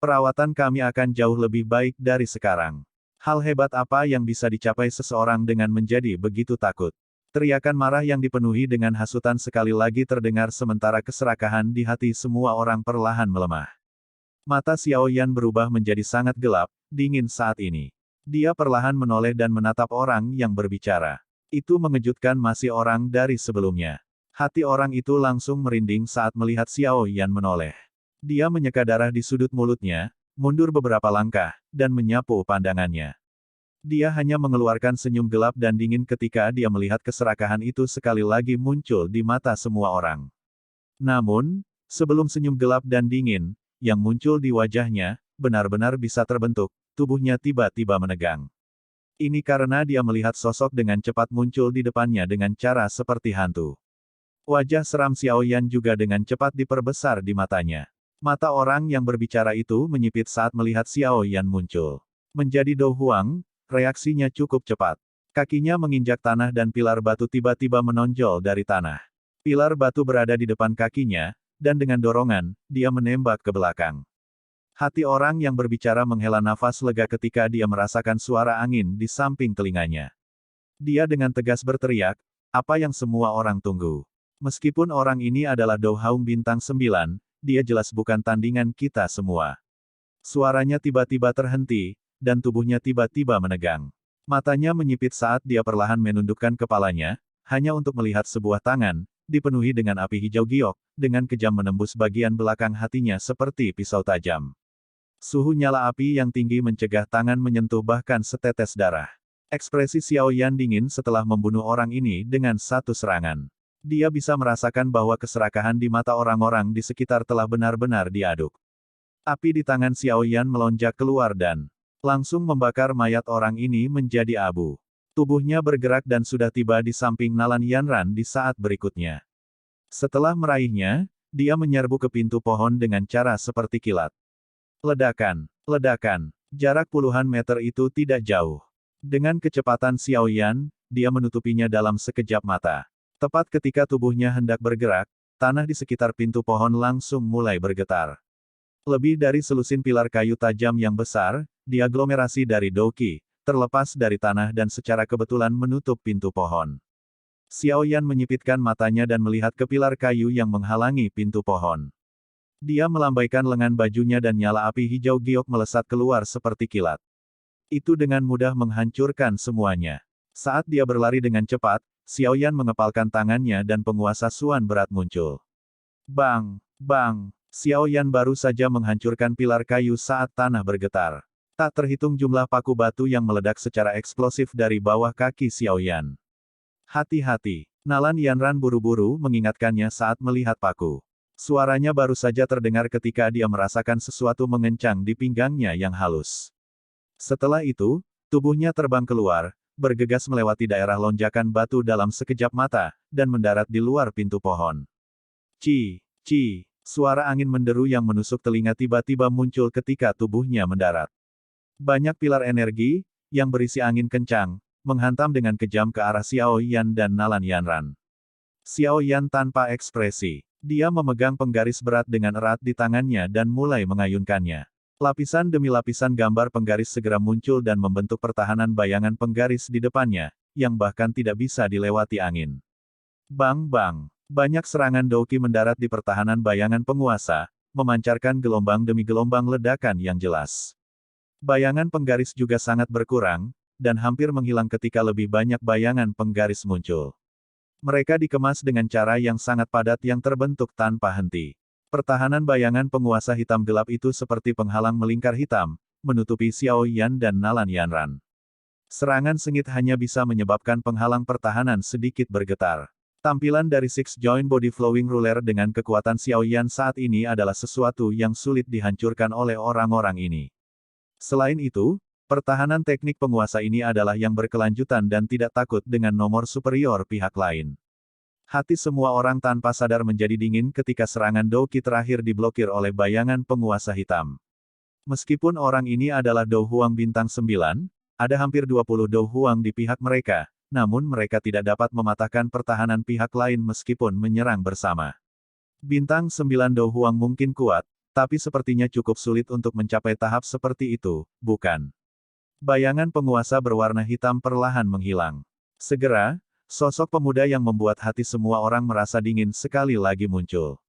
Perawatan kami akan jauh lebih baik dari sekarang. Hal hebat apa yang bisa dicapai seseorang dengan menjadi begitu takut? Teriakan marah yang dipenuhi dengan hasutan sekali lagi terdengar sementara keserakahan di hati semua orang perlahan melemah. Mata Xiao Yan berubah menjadi sangat gelap, dingin saat ini. Dia perlahan menoleh dan menatap orang yang berbicara. Itu mengejutkan masih orang dari sebelumnya. Hati orang itu langsung merinding saat melihat Xiao Yan menoleh. Dia menyeka darah di sudut mulutnya, mundur beberapa langkah, dan menyapu pandangannya. Dia hanya mengeluarkan senyum gelap dan dingin ketika dia melihat keserakahan itu sekali lagi muncul di mata semua orang. Namun, sebelum senyum gelap dan dingin, yang muncul di wajahnya, benar-benar bisa terbentuk, tubuhnya tiba-tiba menegang. Ini karena dia melihat sosok dengan cepat muncul di depannya dengan cara seperti hantu. Wajah seram Xiao Yan juga dengan cepat diperbesar di matanya. Mata orang yang berbicara itu menyipit saat melihat Xiao Yan muncul. Menjadi Do Huang, reaksinya cukup cepat. Kakinya menginjak tanah dan pilar batu tiba-tiba menonjol dari tanah. Pilar batu berada di depan kakinya, dan dengan dorongan, dia menembak ke belakang. Hati orang yang berbicara menghela nafas lega ketika dia merasakan suara angin di samping telinganya. Dia dengan tegas berteriak, apa yang semua orang tunggu. Meskipun orang ini adalah Do Haung Bintang 9, dia jelas bukan tandingan kita semua. Suaranya tiba-tiba terhenti, dan tubuhnya tiba-tiba menegang. Matanya menyipit saat dia perlahan menundukkan kepalanya, hanya untuk melihat sebuah tangan, dipenuhi dengan api hijau giok, dengan kejam menembus bagian belakang hatinya seperti pisau tajam. Suhu nyala api yang tinggi mencegah tangan menyentuh bahkan setetes darah. Ekspresi Xiao Yan dingin setelah membunuh orang ini dengan satu serangan. Dia bisa merasakan bahwa keserakahan di mata orang-orang di sekitar telah benar-benar diaduk. Api di tangan Xiao Yan melonjak keluar dan langsung membakar mayat orang ini menjadi abu. Tubuhnya bergerak dan sudah tiba di samping Nalan Yanran di saat berikutnya. Setelah meraihnya, dia menyerbu ke pintu pohon dengan cara seperti kilat. Ledakan, ledakan, jarak puluhan meter itu tidak jauh. Dengan kecepatan Xiao Yan, dia menutupinya dalam sekejap mata. Tepat ketika tubuhnya hendak bergerak, tanah di sekitar pintu pohon langsung mulai bergetar. Lebih dari selusin pilar kayu tajam yang besar, diaglomerasi dari Douqi, terlepas dari tanah dan secara kebetulan menutup pintu pohon. Xiao Yan menyipitkan matanya dan melihat ke pilar kayu yang menghalangi pintu pohon. Dia melambaikan lengan bajunya dan nyala api hijau giok melesat keluar seperti kilat. Itu dengan mudah menghancurkan semuanya. Saat dia berlari dengan cepat, Xiao Yan mengepalkan tangannya dan penguasa Suan berat muncul. Bang! Bang! Xiao Yan baru saja menghancurkan pilar kayu saat tanah bergetar. Tak terhitung jumlah paku batu yang meledak secara eksplosif dari bawah kaki Xiao Yan. Hati-hati! Nalan Yanran buru-buru mengingatkannya saat melihat paku. Suaranya baru saja terdengar ketika dia merasakan sesuatu mengencang di pinggangnya yang halus. Setelah itu, tubuhnya terbang keluar, bergegas melewati daerah lonjakan batu dalam sekejap mata, dan mendarat di luar pintu pohon. Ci, ci, suara angin menderu yang menusuk telinga tiba-tiba muncul ketika tubuhnya mendarat. Banyak pilar energi, yang berisi angin kencang, menghantam dengan kejam ke arah Xiao Yan dan Nalan Yanran. Xiao Yan tanpa ekspresi. Dia memegang penggaris berat dengan erat di tangannya dan mulai mengayunkannya. Lapisan demi lapisan gambar penggaris segera muncul dan membentuk pertahanan bayangan penggaris di depannya, yang bahkan tidak bisa dilewati angin. Bang bang. Banyak serangan Douki mendarat di pertahanan bayangan penguasa, memancarkan gelombang demi gelombang ledakan yang jelas. Bayangan penggaris juga sangat berkurang, dan hampir menghilang ketika lebih banyak bayangan penggaris muncul. Mereka dikemas dengan cara yang sangat padat yang terbentuk tanpa henti. Pertahanan bayangan penguasa hitam gelap itu seperti penghalang melingkar hitam, menutupi Xiao Yan dan Nalan Yanran. Serangan sengit hanya bisa menyebabkan penghalang pertahanan sedikit bergetar. Tampilan dari Six Joint Body Flowing Ruler dengan kekuatan Xiao Yan saat ini adalah sesuatu yang sulit dihancurkan oleh orang-orang ini. Selain itu, pertahanan teknik penguasa ini adalah yang berkelanjutan dan tidak takut dengan nomor superior pihak lain. Hati semua orang tanpa sadar menjadi dingin ketika serangan Douki terakhir diblokir oleh bayangan penguasa hitam. Meskipun orang ini adalah Dou Huang bintang 9, ada hampir 20 Dou Huang di pihak mereka, namun mereka tidak dapat mematahkan pertahanan pihak lain meskipun menyerang bersama. Bintang 9 Dou Huang mungkin kuat, tapi sepertinya cukup sulit untuk mencapai tahap seperti itu, bukan? Bayangan penguasa berwarna hitam perlahan menghilang. Segera, sosok pemuda yang membuat hati semua orang merasa dingin sekali lagi muncul.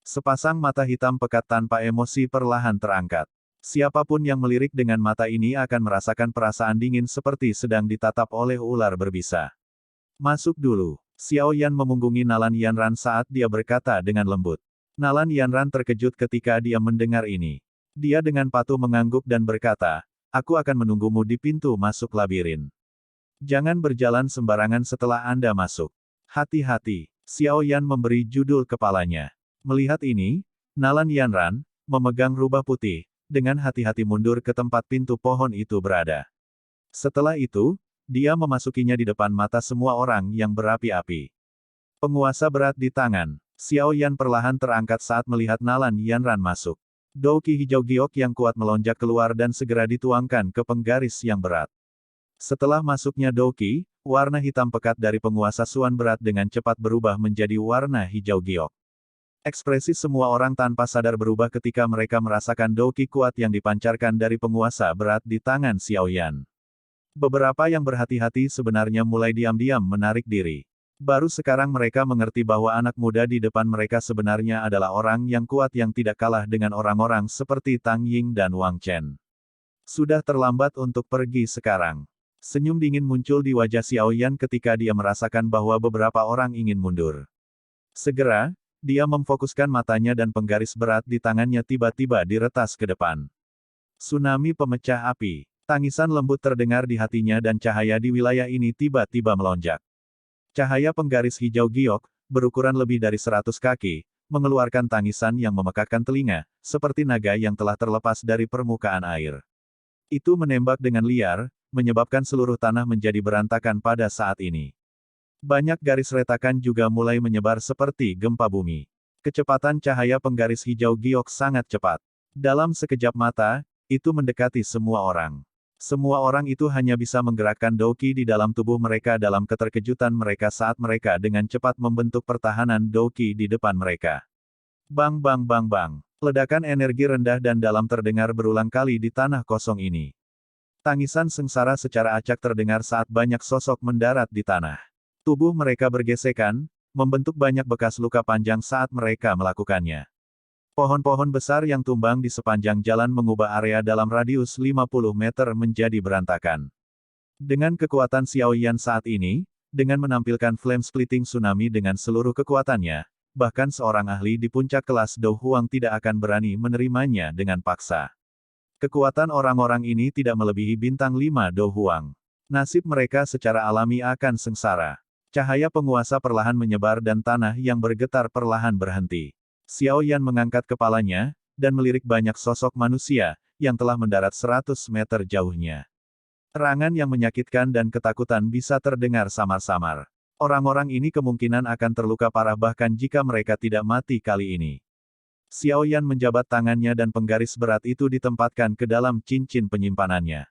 Sepasang mata hitam pekat tanpa emosi perlahan terangkat. Siapapun yang melirik dengan mata ini akan merasakan perasaan dingin seperti sedang ditatap oleh ular berbisa. Masuk dulu. Xiao Yan memunggungi Nalan Yanran saat dia berkata dengan lembut. Nalan Yanran terkejut ketika dia mendengar ini. Dia dengan patuh mengangguk dan berkata, aku akan menunggumu di pintu masuk labirin. Jangan berjalan sembarangan setelah Anda masuk. Hati-hati. Xiao Yan memberi judul kepalanya. Melihat ini, Nalan Yanran memegang rubah putih, dengan hati-hati mundur ke tempat pintu pohon itu berada. Setelah itu, dia memasukinya di depan mata semua orang yang berapi-api. Penguasa berat di tangan. Xiao Yan perlahan terangkat saat melihat Nalan Yanran masuk. Douki hijau giok yang kuat melonjak keluar dan segera dituangkan ke penggaris yang berat. Setelah masuknya Douki, warna hitam pekat dari penguasa Suan berat dengan cepat berubah menjadi warna hijau giok. Ekspresi semua orang tanpa sadar berubah ketika mereka merasakan Douki kuat yang dipancarkan dari penguasa berat di tangan Xiao Yan. Beberapa yang berhati-hati sebenarnya mulai diam-diam menarik diri. Baru sekarang mereka mengerti bahwa anak muda di depan mereka sebenarnya adalah orang yang kuat yang tidak kalah dengan orang-orang seperti Tang Ying dan Wang Chen. Sudah terlambat untuk pergi sekarang. Senyum dingin muncul di wajah Xiao Yan ketika dia merasakan bahwa beberapa orang ingin mundur. Segera, dia memfokuskan matanya dan penggaris berat di tangannya tiba-tiba diretas ke depan. Tsunami pemecah api. Tangisan lembut terdengar di hatinya dan cahaya di wilayah ini tiba-tiba melonjak. Cahaya penggaris hijau giok, berukuran lebih dari 100 kaki, mengeluarkan tangisan yang memekakkan telinga, seperti naga yang telah terlepas dari permukaan air. Itu menembak dengan liar, menyebabkan seluruh tanah menjadi berantakan pada saat ini. Banyak garis retakan juga mulai menyebar seperti gempa bumi. Kecepatan cahaya penggaris hijau giok sangat cepat. Dalam sekejap mata, itu mendekati semua orang. Semua orang itu hanya bisa menggerakkan Douki di dalam tubuh mereka dalam keterkejutan mereka saat mereka dengan cepat membentuk pertahanan Douki di depan mereka. Bang bang bang bang. Ledakan energi rendah dan dalam terdengar berulang kali di tanah kosong ini. Tangisan sengsara secara acak terdengar saat banyak sosok mendarat di tanah. Tubuh mereka bergesekan, membentuk banyak bekas luka panjang saat mereka melakukannya. Pohon-pohon besar yang tumbang di sepanjang jalan mengubah area dalam radius 50 meter menjadi berantakan. Dengan kekuatan Xiao Yan saat ini, dengan menampilkan flame splitting tsunami dengan seluruh kekuatannya, bahkan seorang ahli di puncak kelas Dou Huang tidak akan berani menerimanya dengan paksa. Kekuatan orang-orang ini tidak melebihi bintang 5 Dou Huang. Nasib mereka secara alami akan sengsara. Cahaya penguasa perlahan menyebar dan tanah yang bergetar perlahan berhenti. Xiao Yan mengangkat kepalanya, dan melirik banyak sosok manusia, yang telah mendarat 100 meter jauhnya. Erangan yang menyakitkan dan ketakutan bisa terdengar samar-samar. Orang-orang ini kemungkinan akan terluka parah bahkan jika mereka tidak mati kali ini. Xiao Yan menjabat tangannya dan penggaris berat itu ditempatkan ke dalam cincin penyimpanannya.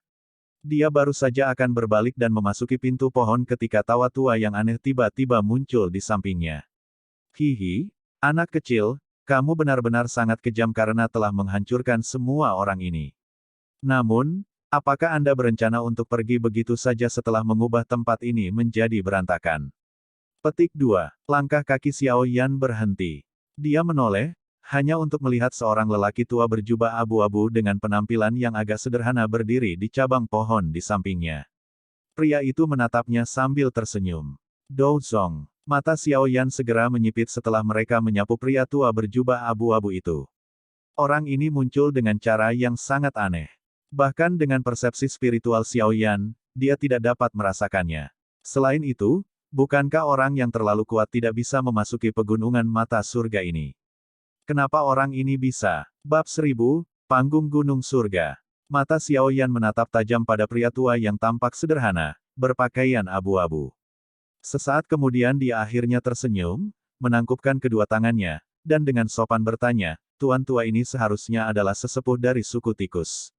Dia baru saja akan berbalik dan memasuki pintu pohon ketika tawa tua yang aneh tiba-tiba muncul di sampingnya. Hihi. Anak kecil, kamu benar-benar sangat kejam karena telah menghancurkan semua orang ini. Namun, apakah Anda berencana untuk pergi begitu saja setelah mengubah tempat ini menjadi berantakan? Petik 2. Langkah kaki Xiao Yan berhenti. Dia menoleh, hanya untuk melihat seorang lelaki tua berjubah abu-abu dengan penampilan yang agak sederhana berdiri di cabang pohon di sampingnya. Pria itu menatapnya sambil tersenyum. Dou Zong. Mata Xiao Yan segera menyipit setelah mereka menyapu pria tua berjubah abu-abu itu. Orang ini muncul dengan cara yang sangat aneh. Bahkan dengan persepsi spiritual Xiao Yan, dia tidak dapat merasakannya. Selain itu, bukankah orang yang terlalu kuat tidak bisa memasuki pegunungan mata surga ini? Kenapa orang ini bisa? Bab 1000, Panggung Gunung Surga. Mata Xiao Yan menatap tajam pada pria tua yang tampak sederhana, berpakaian abu-abu. Sesaat kemudian dia akhirnya tersenyum, menangkupkan kedua tangannya, dan dengan sopan bertanya, tuan tua ini seharusnya adalah sesepuh dari suku tikus.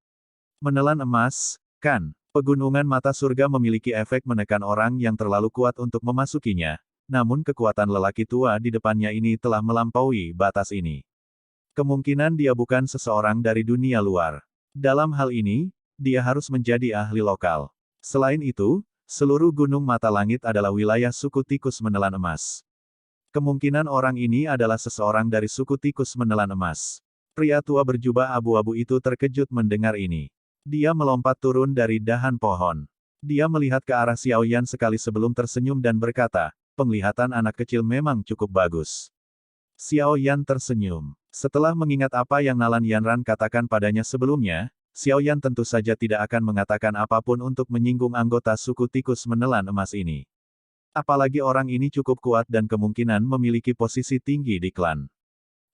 Menelan emas, kan? Pegunungan mata surga memiliki efek menekan orang yang terlalu kuat untuk memasukinya, namun kekuatan lelaki tua di depannya ini telah melampaui batas ini. Kemungkinan dia bukan seseorang dari dunia luar. Dalam hal ini, dia harus menjadi ahli lokal. Selain itu, seluruh gunung mata langit adalah wilayah suku tikus menelan emas. Kemungkinan orang ini adalah seseorang dari suku tikus menelan emas. Pria tua berjubah abu-abu itu terkejut mendengar ini. Dia melompat turun dari dahan pohon. Dia melihat ke arah Xiao Yan sekali sebelum tersenyum dan berkata, penglihatan anak kecil memang cukup bagus. Xiao Yan tersenyum. Setelah mengingat apa yang Nalan Yanran katakan padanya sebelumnya, Xiao Yan tentu saja tidak akan mengatakan apapun untuk menyinggung anggota suku tikus menelan emas ini. Apalagi orang ini cukup kuat dan kemungkinan memiliki posisi tinggi di klan.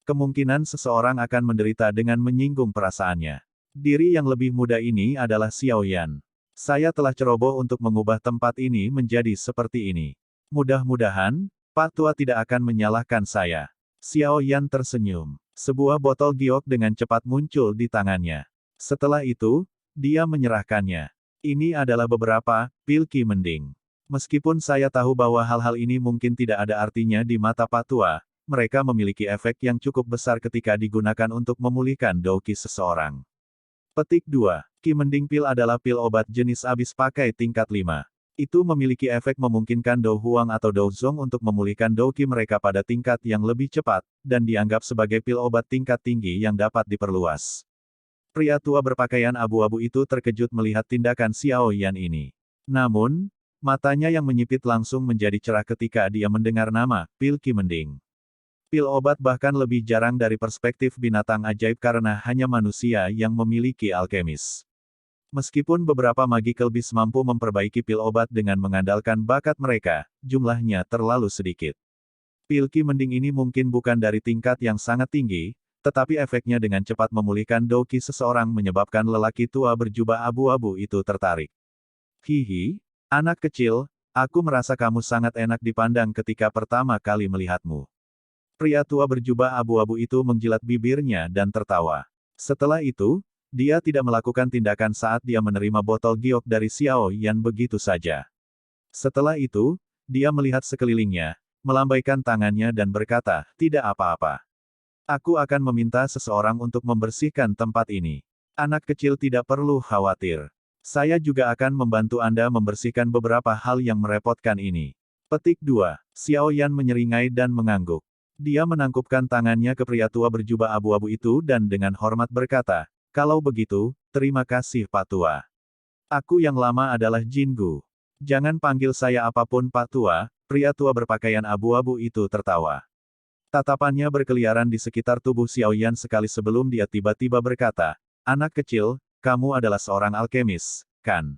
Kemungkinan seseorang akan menderita dengan menyinggung perasaannya. Diri yang lebih muda ini adalah Xiao Yan. Saya telah ceroboh untuk mengubah tempat ini menjadi seperti ini. Mudah-mudahan, Pak Tua tidak akan menyalahkan saya. Xiao Yan tersenyum. Sebuah botol giok dengan cepat muncul di tangannya. Setelah itu, dia menyerahkannya. Ini adalah beberapa pil Qi Mending. Meskipun saya tahu bahwa hal-hal ini mungkin tidak ada artinya di mata Pak Tua, mereka memiliki efek yang cukup besar ketika digunakan untuk memulihkan Douqi seseorang. Petik 2. Qi Mending Pil adalah pil obat jenis abis pakai tingkat 5. Itu memiliki efek memungkinkan Dou Huang atau Dou Zong untuk memulihkan Douqi mereka pada tingkat yang lebih cepat, dan dianggap sebagai pil obat tingkat tinggi yang dapat diperluas. Pria tua berpakaian abu-abu itu terkejut melihat tindakan Xiao Yan ini. Namun, matanya yang menyipit langsung menjadi cerah ketika dia mendengar nama, pil Qi Mending. Pil obat bahkan lebih jarang dari perspektif binatang ajaib karena hanya manusia yang memiliki alkemis. Meskipun beberapa magical beast mampu memperbaiki pil obat dengan mengandalkan bakat mereka, jumlahnya terlalu sedikit. Pil Qi Mending ini mungkin bukan dari tingkat yang sangat tinggi, tetapi efeknya dengan cepat memulihkan Douqi seseorang menyebabkan lelaki tua berjubah abu-abu itu tertarik. Hihi, anak kecil, aku merasa kamu sangat enak dipandang ketika pertama kali melihatmu. Pria tua berjubah abu-abu itu menjilat bibirnya dan tertawa. Setelah itu, dia tidak melakukan tindakan saat dia menerima botol giok dari Xiao Yan begitu saja. Setelah itu, dia melihat sekelilingnya, melambaikan tangannya dan berkata, tidak apa-apa. Aku akan meminta seseorang untuk membersihkan tempat ini. Anak kecil tidak perlu khawatir. Saya juga akan membantu Anda membersihkan beberapa hal yang merepotkan ini. Petik 2. Xiao Yan menyeringai dan mengangguk. Dia menangkupkan tangannya ke pria tua berjubah abu-abu itu dan dengan hormat berkata, kalau begitu, terima kasih Pak Tua. Aku yang lama adalah Jin Gu. Jangan panggil saya apapun Pak Tua, pria tua berpakaian abu-abu itu tertawa. Tatapannya berkeliaran di sekitar tubuh Xiao Yan sekali sebelum dia tiba-tiba berkata, anak kecil, kamu adalah seorang alkemis, kan?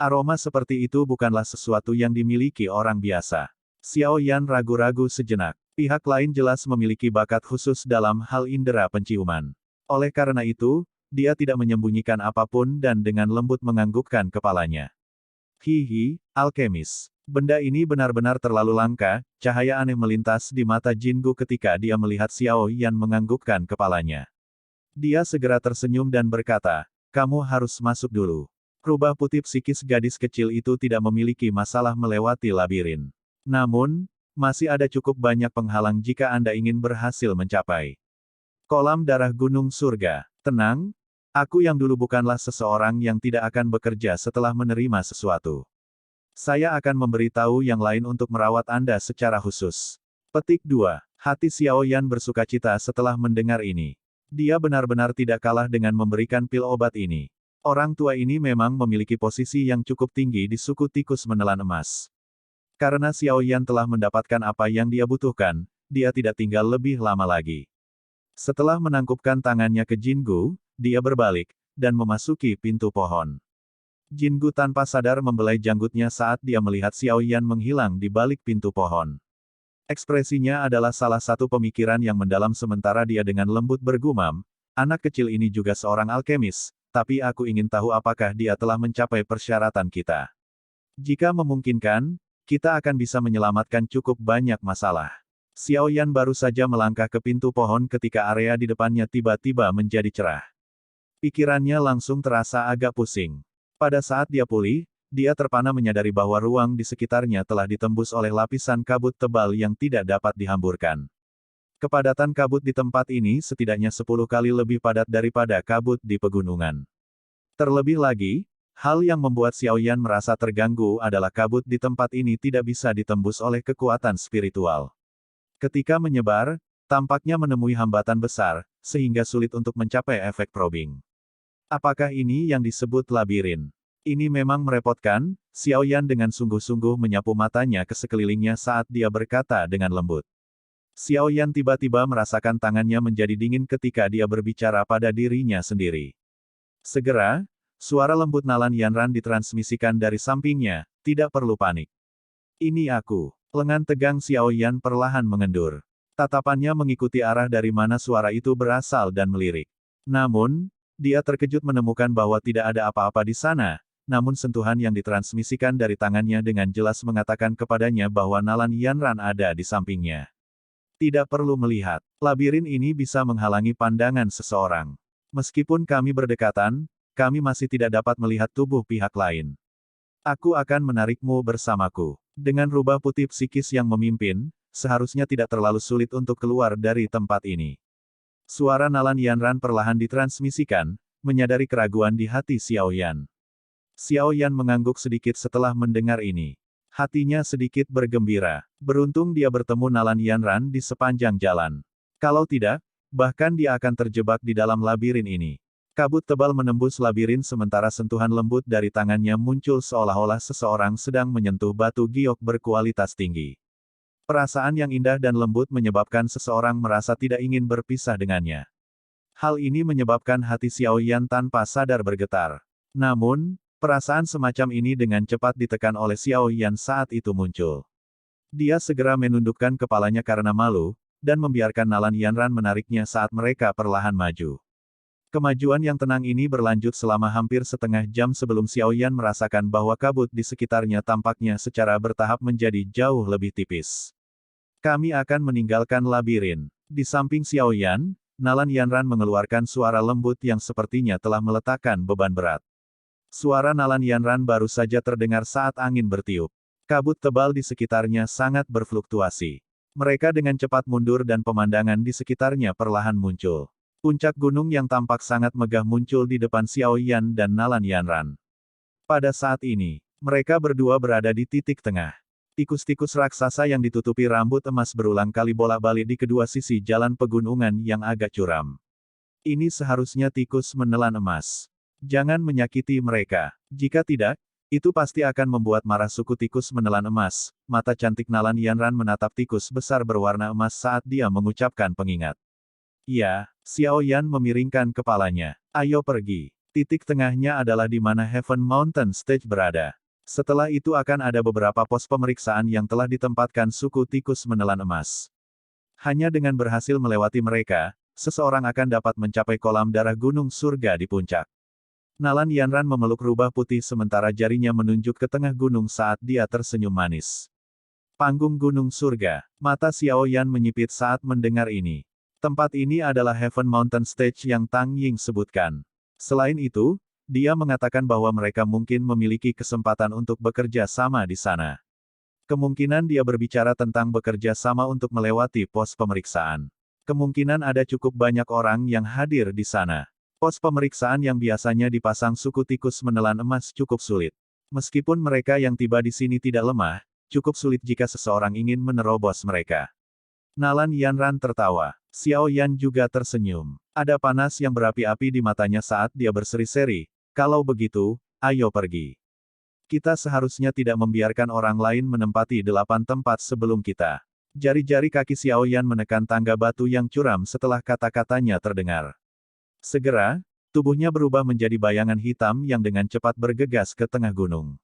Aroma seperti itu bukanlah sesuatu yang dimiliki orang biasa. Xiao Yan ragu-ragu sejenak. Pihak lain jelas memiliki bakat khusus dalam hal indera penciuman. Oleh karena itu, dia tidak menyembunyikan apapun dan dengan lembut menganggukkan kepalanya. Hihi, alkemis. Benda ini benar-benar terlalu langka, cahaya aneh melintas di mata Jingu ketika dia melihat Xiao Yan menganggukkan kepalanya. Dia segera tersenyum dan berkata, kamu harus masuk dulu. Rubah putih psikis gadis kecil itu tidak memiliki masalah melewati labirin. Namun, masih ada cukup banyak penghalang jika Anda ingin berhasil mencapai kolam darah gunung surga. Tenang, aku yang dulu bukanlah seseorang yang tidak akan bekerja setelah menerima sesuatu. Saya akan memberitahu yang lain untuk merawat Anda secara khusus. Petik 2. Hati Xiao Yan bersukacita setelah mendengar ini. Dia benar-benar tidak kalah dengan memberikan pil obat ini. Orang tua ini memang memiliki posisi yang cukup tinggi di suku tikus menelan emas. Karena Xiao Yan telah mendapatkan apa yang dia butuhkan, dia tidak tinggal lebih lama lagi. Setelah menangkupkan tangannya ke Jingu, dia berbalik, dan memasuki pintu pohon. Jingu tanpa sadar membelai janggutnya saat dia melihat Xiao Yan menghilang di balik pintu pohon. Ekspresinya adalah salah satu pemikiran yang mendalam sementara dia dengan lembut bergumam, anak kecil ini juga seorang alkemis, tapi aku ingin tahu apakah dia telah mencapai persyaratan kita. Jika memungkinkan, kita akan bisa menyelamatkan cukup banyak masalah. Xiao Yan baru saja melangkah ke pintu pohon ketika area di depannya tiba-tiba menjadi cerah. Pikirannya langsung terasa agak pusing. Pada saat dia pulih, dia terpana menyadari bahwa ruang di sekitarnya telah ditembus oleh lapisan kabut tebal yang tidak dapat dihamburkan. Kepadatan kabut di tempat ini setidaknya 10 kali lebih padat daripada kabut di pegunungan. Terlebih lagi, hal yang membuat Xiao Yan merasa terganggu adalah kabut di tempat ini tidak bisa ditembus oleh kekuatan spiritual. Ketika menyebar, tampaknya menemui hambatan besar, sehingga sulit untuk mencapai efek probing. Apakah ini yang disebut labirin? Ini memang merepotkan, Xiao Yan dengan sungguh-sungguh menyapu matanya ke sekelilingnya saat dia berkata dengan lembut. Xiao Yan tiba-tiba merasakan tangannya menjadi dingin ketika dia berbicara pada dirinya sendiri. Segera, suara lembut Nalan Yanran ditransmisikan dari sampingnya, tidak perlu panik. Ini aku. Lengan tegang Xiao Yan perlahan mengendur. Tatapannya mengikuti arah dari mana suara itu berasal dan melirik. Namun, dia terkejut menemukan bahwa tidak ada apa-apa di sana, namun sentuhan yang ditransmisikan dari tangannya dengan jelas mengatakan kepadanya bahwa Nalan Yanran ada di sampingnya. Tidak perlu melihat. Labirin ini bisa menghalangi pandangan seseorang. Meskipun kami berdekatan, kami masih tidak dapat melihat tubuh pihak lain. Aku akan menarikmu bersamaku. Dengan rubah putih psikis yang memimpin, seharusnya tidak terlalu sulit untuk keluar dari tempat ini. Suara Nalan Yanran perlahan ditransmisikan, menyadari keraguan di hati Xiao Yan. Xiao Yan mengangguk sedikit setelah mendengar ini. Hatinya sedikit bergembira. Beruntung dia bertemu Nalan Yanran di sepanjang jalan. Kalau tidak, bahkan dia akan terjebak di dalam labirin ini. Kabut tebal menembus labirin sementara sentuhan lembut dari tangannya muncul seolah-olah seseorang sedang menyentuh batu giok berkualitas tinggi. Perasaan yang indah dan lembut menyebabkan seseorang merasa tidak ingin berpisah dengannya. Hal ini menyebabkan hati Xiao Yan tanpa sadar bergetar. Namun, perasaan semacam ini dengan cepat ditekan oleh Xiao Yan saat itu muncul. Dia segera menundukkan kepalanya karena malu, dan membiarkan Nalan Yanran menariknya saat mereka perlahan maju. Kemajuan yang tenang ini berlanjut selama hampir setengah jam sebelum Xiao Yan merasakan bahwa kabut di sekitarnya tampaknya secara bertahap menjadi jauh lebih tipis. Kami akan meninggalkan labirin. Di samping Xiao Yan, Nalan Yanran mengeluarkan suara lembut yang sepertinya telah meletakkan beban berat. Suara Nalan Yanran baru saja terdengar saat angin bertiup. Kabut tebal di sekitarnya sangat berfluktuasi. Mereka dengan cepat mundur dan pemandangan di sekitarnya perlahan muncul. Puncak gunung yang tampak sangat megah muncul di depan Xiao Yan dan Nalan Yanran. Pada saat ini, mereka berdua berada di titik tengah. Tikus-tikus raksasa yang ditutupi rambut emas berulang kali bolak-balik di kedua sisi jalan pegunungan yang agak curam. Ini seharusnya tikus menelan emas. Jangan menyakiti mereka. Jika tidak, itu pasti akan membuat marah suku tikus menelan emas. Mata cantik Nalan Yanran menatap tikus besar berwarna emas saat dia mengucapkan pengingat. Ya, Xiao Yan memiringkan kepalanya. Ayo pergi. Titik tengahnya adalah di mana Heaven Mountain Stage berada. Setelah itu akan ada beberapa pos pemeriksaan yang telah ditempatkan suku tikus menelan emas. Hanya dengan berhasil melewati mereka, seseorang akan dapat mencapai kolam darah gunung surga di puncak. Nalan Yanran memeluk rubah putih sementara jarinya menunjuk ke tengah gunung saat dia tersenyum manis. Panggung gunung surga. Mata Xiao Yan menyipit saat mendengar ini. Tempat ini adalah Heaven Mountain Stage yang Tang Ying sebutkan. Selain itu, dia mengatakan bahwa mereka mungkin memiliki kesempatan untuk bekerja sama di sana. Kemungkinan dia berbicara tentang bekerja sama untuk melewati pos pemeriksaan. Kemungkinan ada cukup banyak orang yang hadir di sana. Pos pemeriksaan yang biasanya dipasang suku tikus menelan emas cukup sulit. Meskipun mereka yang tiba di sini tidak lemah, cukup sulit jika seseorang ingin menerobos mereka. Nalan Yanran tertawa. Xiao Yan juga tersenyum. Ada panas yang berapi-api di matanya saat dia berseri-seri. Kalau begitu, ayo pergi. Kita seharusnya tidak membiarkan orang lain menempati 8 tempat sebelum kita. Jari-jari kaki Xiao Yan menekan tangga batu yang curam setelah kata-katanya terdengar. Segera, tubuhnya berubah menjadi bayangan hitam yang dengan cepat bergegas ke tengah gunung.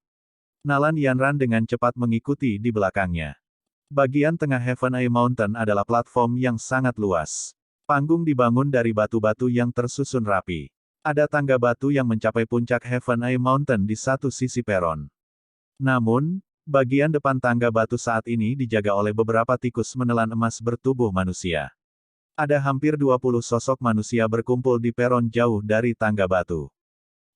Nalan Yanran dengan cepat mengikuti di belakangnya. Bagian tengah Heaven Eye Mountain adalah platform yang sangat luas. Panggung dibangun dari batu-batu yang tersusun rapi. Ada tangga batu yang mencapai puncak Heaven Eye Mountain di satu sisi peron. Namun, bagian depan tangga batu saat ini dijaga oleh beberapa tikus menelan emas bertubuh manusia. Ada hampir 20 sosok manusia berkumpul di peron jauh dari tangga batu.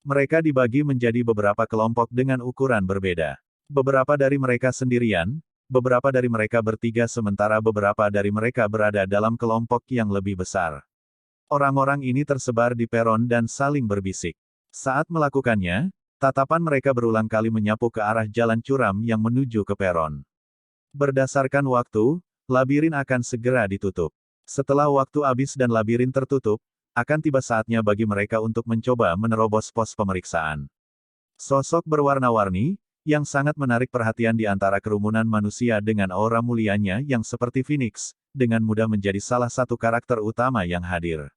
Mereka dibagi menjadi beberapa kelompok dengan ukuran berbeda. Beberapa dari mereka sendirian, beberapa dari mereka bertiga sementara beberapa dari mereka berada dalam kelompok yang lebih besar. Orang-orang ini tersebar di peron dan saling berbisik. Saat melakukannya, tatapan mereka berulang kali menyapu ke arah jalan curam yang menuju ke peron. Berdasarkan waktu, labirin akan segera ditutup. Setelah waktu habis dan labirin tertutup, akan tiba saatnya bagi mereka untuk mencoba menerobos pos pemeriksaan. Sosok berwarna-warni, yang sangat menarik perhatian di antara kerumunan manusia dengan aura mulianya yang seperti Phoenix, dengan mudah menjadi salah satu karakter utama yang hadir.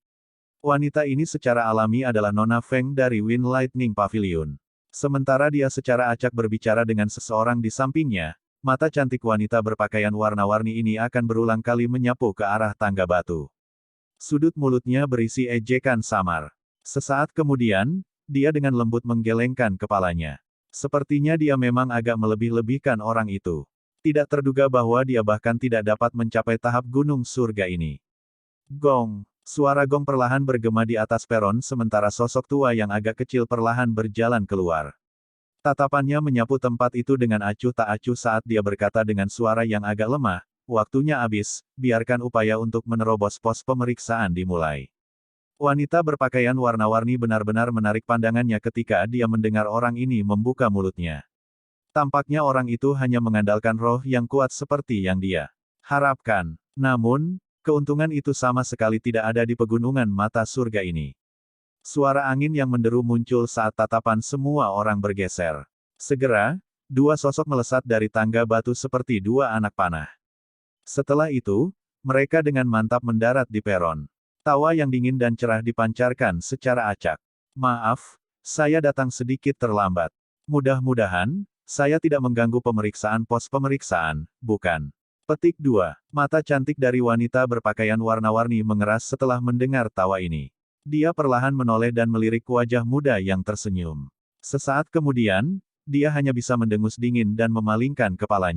Wanita ini secara alami adalah Nona Feng dari Wind Lightning Pavilion. Sementara dia secara acak berbicara dengan seseorang di sampingnya, mata cantik wanita berpakaian warna-warni ini akan berulang kali menyapu ke arah tangga batu. Sudut mulutnya berisi ejekan samar. Sesaat kemudian, dia dengan lembut menggelengkan kepalanya. Sepertinya dia memang agak melebih-lebihkan orang itu. Tidak terduga bahwa dia bahkan tidak dapat mencapai tahap gunung surga ini. Gong. Suara gong perlahan bergema di atas peron sementara sosok tua yang agak kecil perlahan berjalan keluar. Tatapannya menyapu tempat itu dengan acuh tak acuh saat dia berkata dengan suara yang agak lemah, "Waktunya habis, biarkan upaya untuk menerobos pos pemeriksaan dimulai." Wanita berpakaian warna-warni benar-benar menarik pandangannya ketika dia mendengar orang ini membuka mulutnya. Tampaknya orang itu hanya mengandalkan roh yang kuat seperti yang dia harapkan. Namun, keuntungan itu sama sekali tidak ada di pegunungan mata surga ini. Suara angin yang menderu muncul saat tatapan semua orang bergeser. Segera, dua sosok melesat dari tangga batu seperti dua anak panah. Setelah itu, mereka dengan mantap mendarat di peron. Tawa yang dingin dan cerah dipancarkan secara acak. "Maaf, saya datang sedikit terlambat. Mudah-mudahan, saya tidak mengganggu pemeriksaan pos pemeriksaan, bukan?" Petik 2. Mata cantik dari wanita berpakaian warna-warni mengeras setelah mendengar tawa ini. Dia perlahan menoleh dan melirik wajah muda yang tersenyum. Sesaat kemudian, dia hanya bisa mendengus dingin dan memalingkan kepalanya.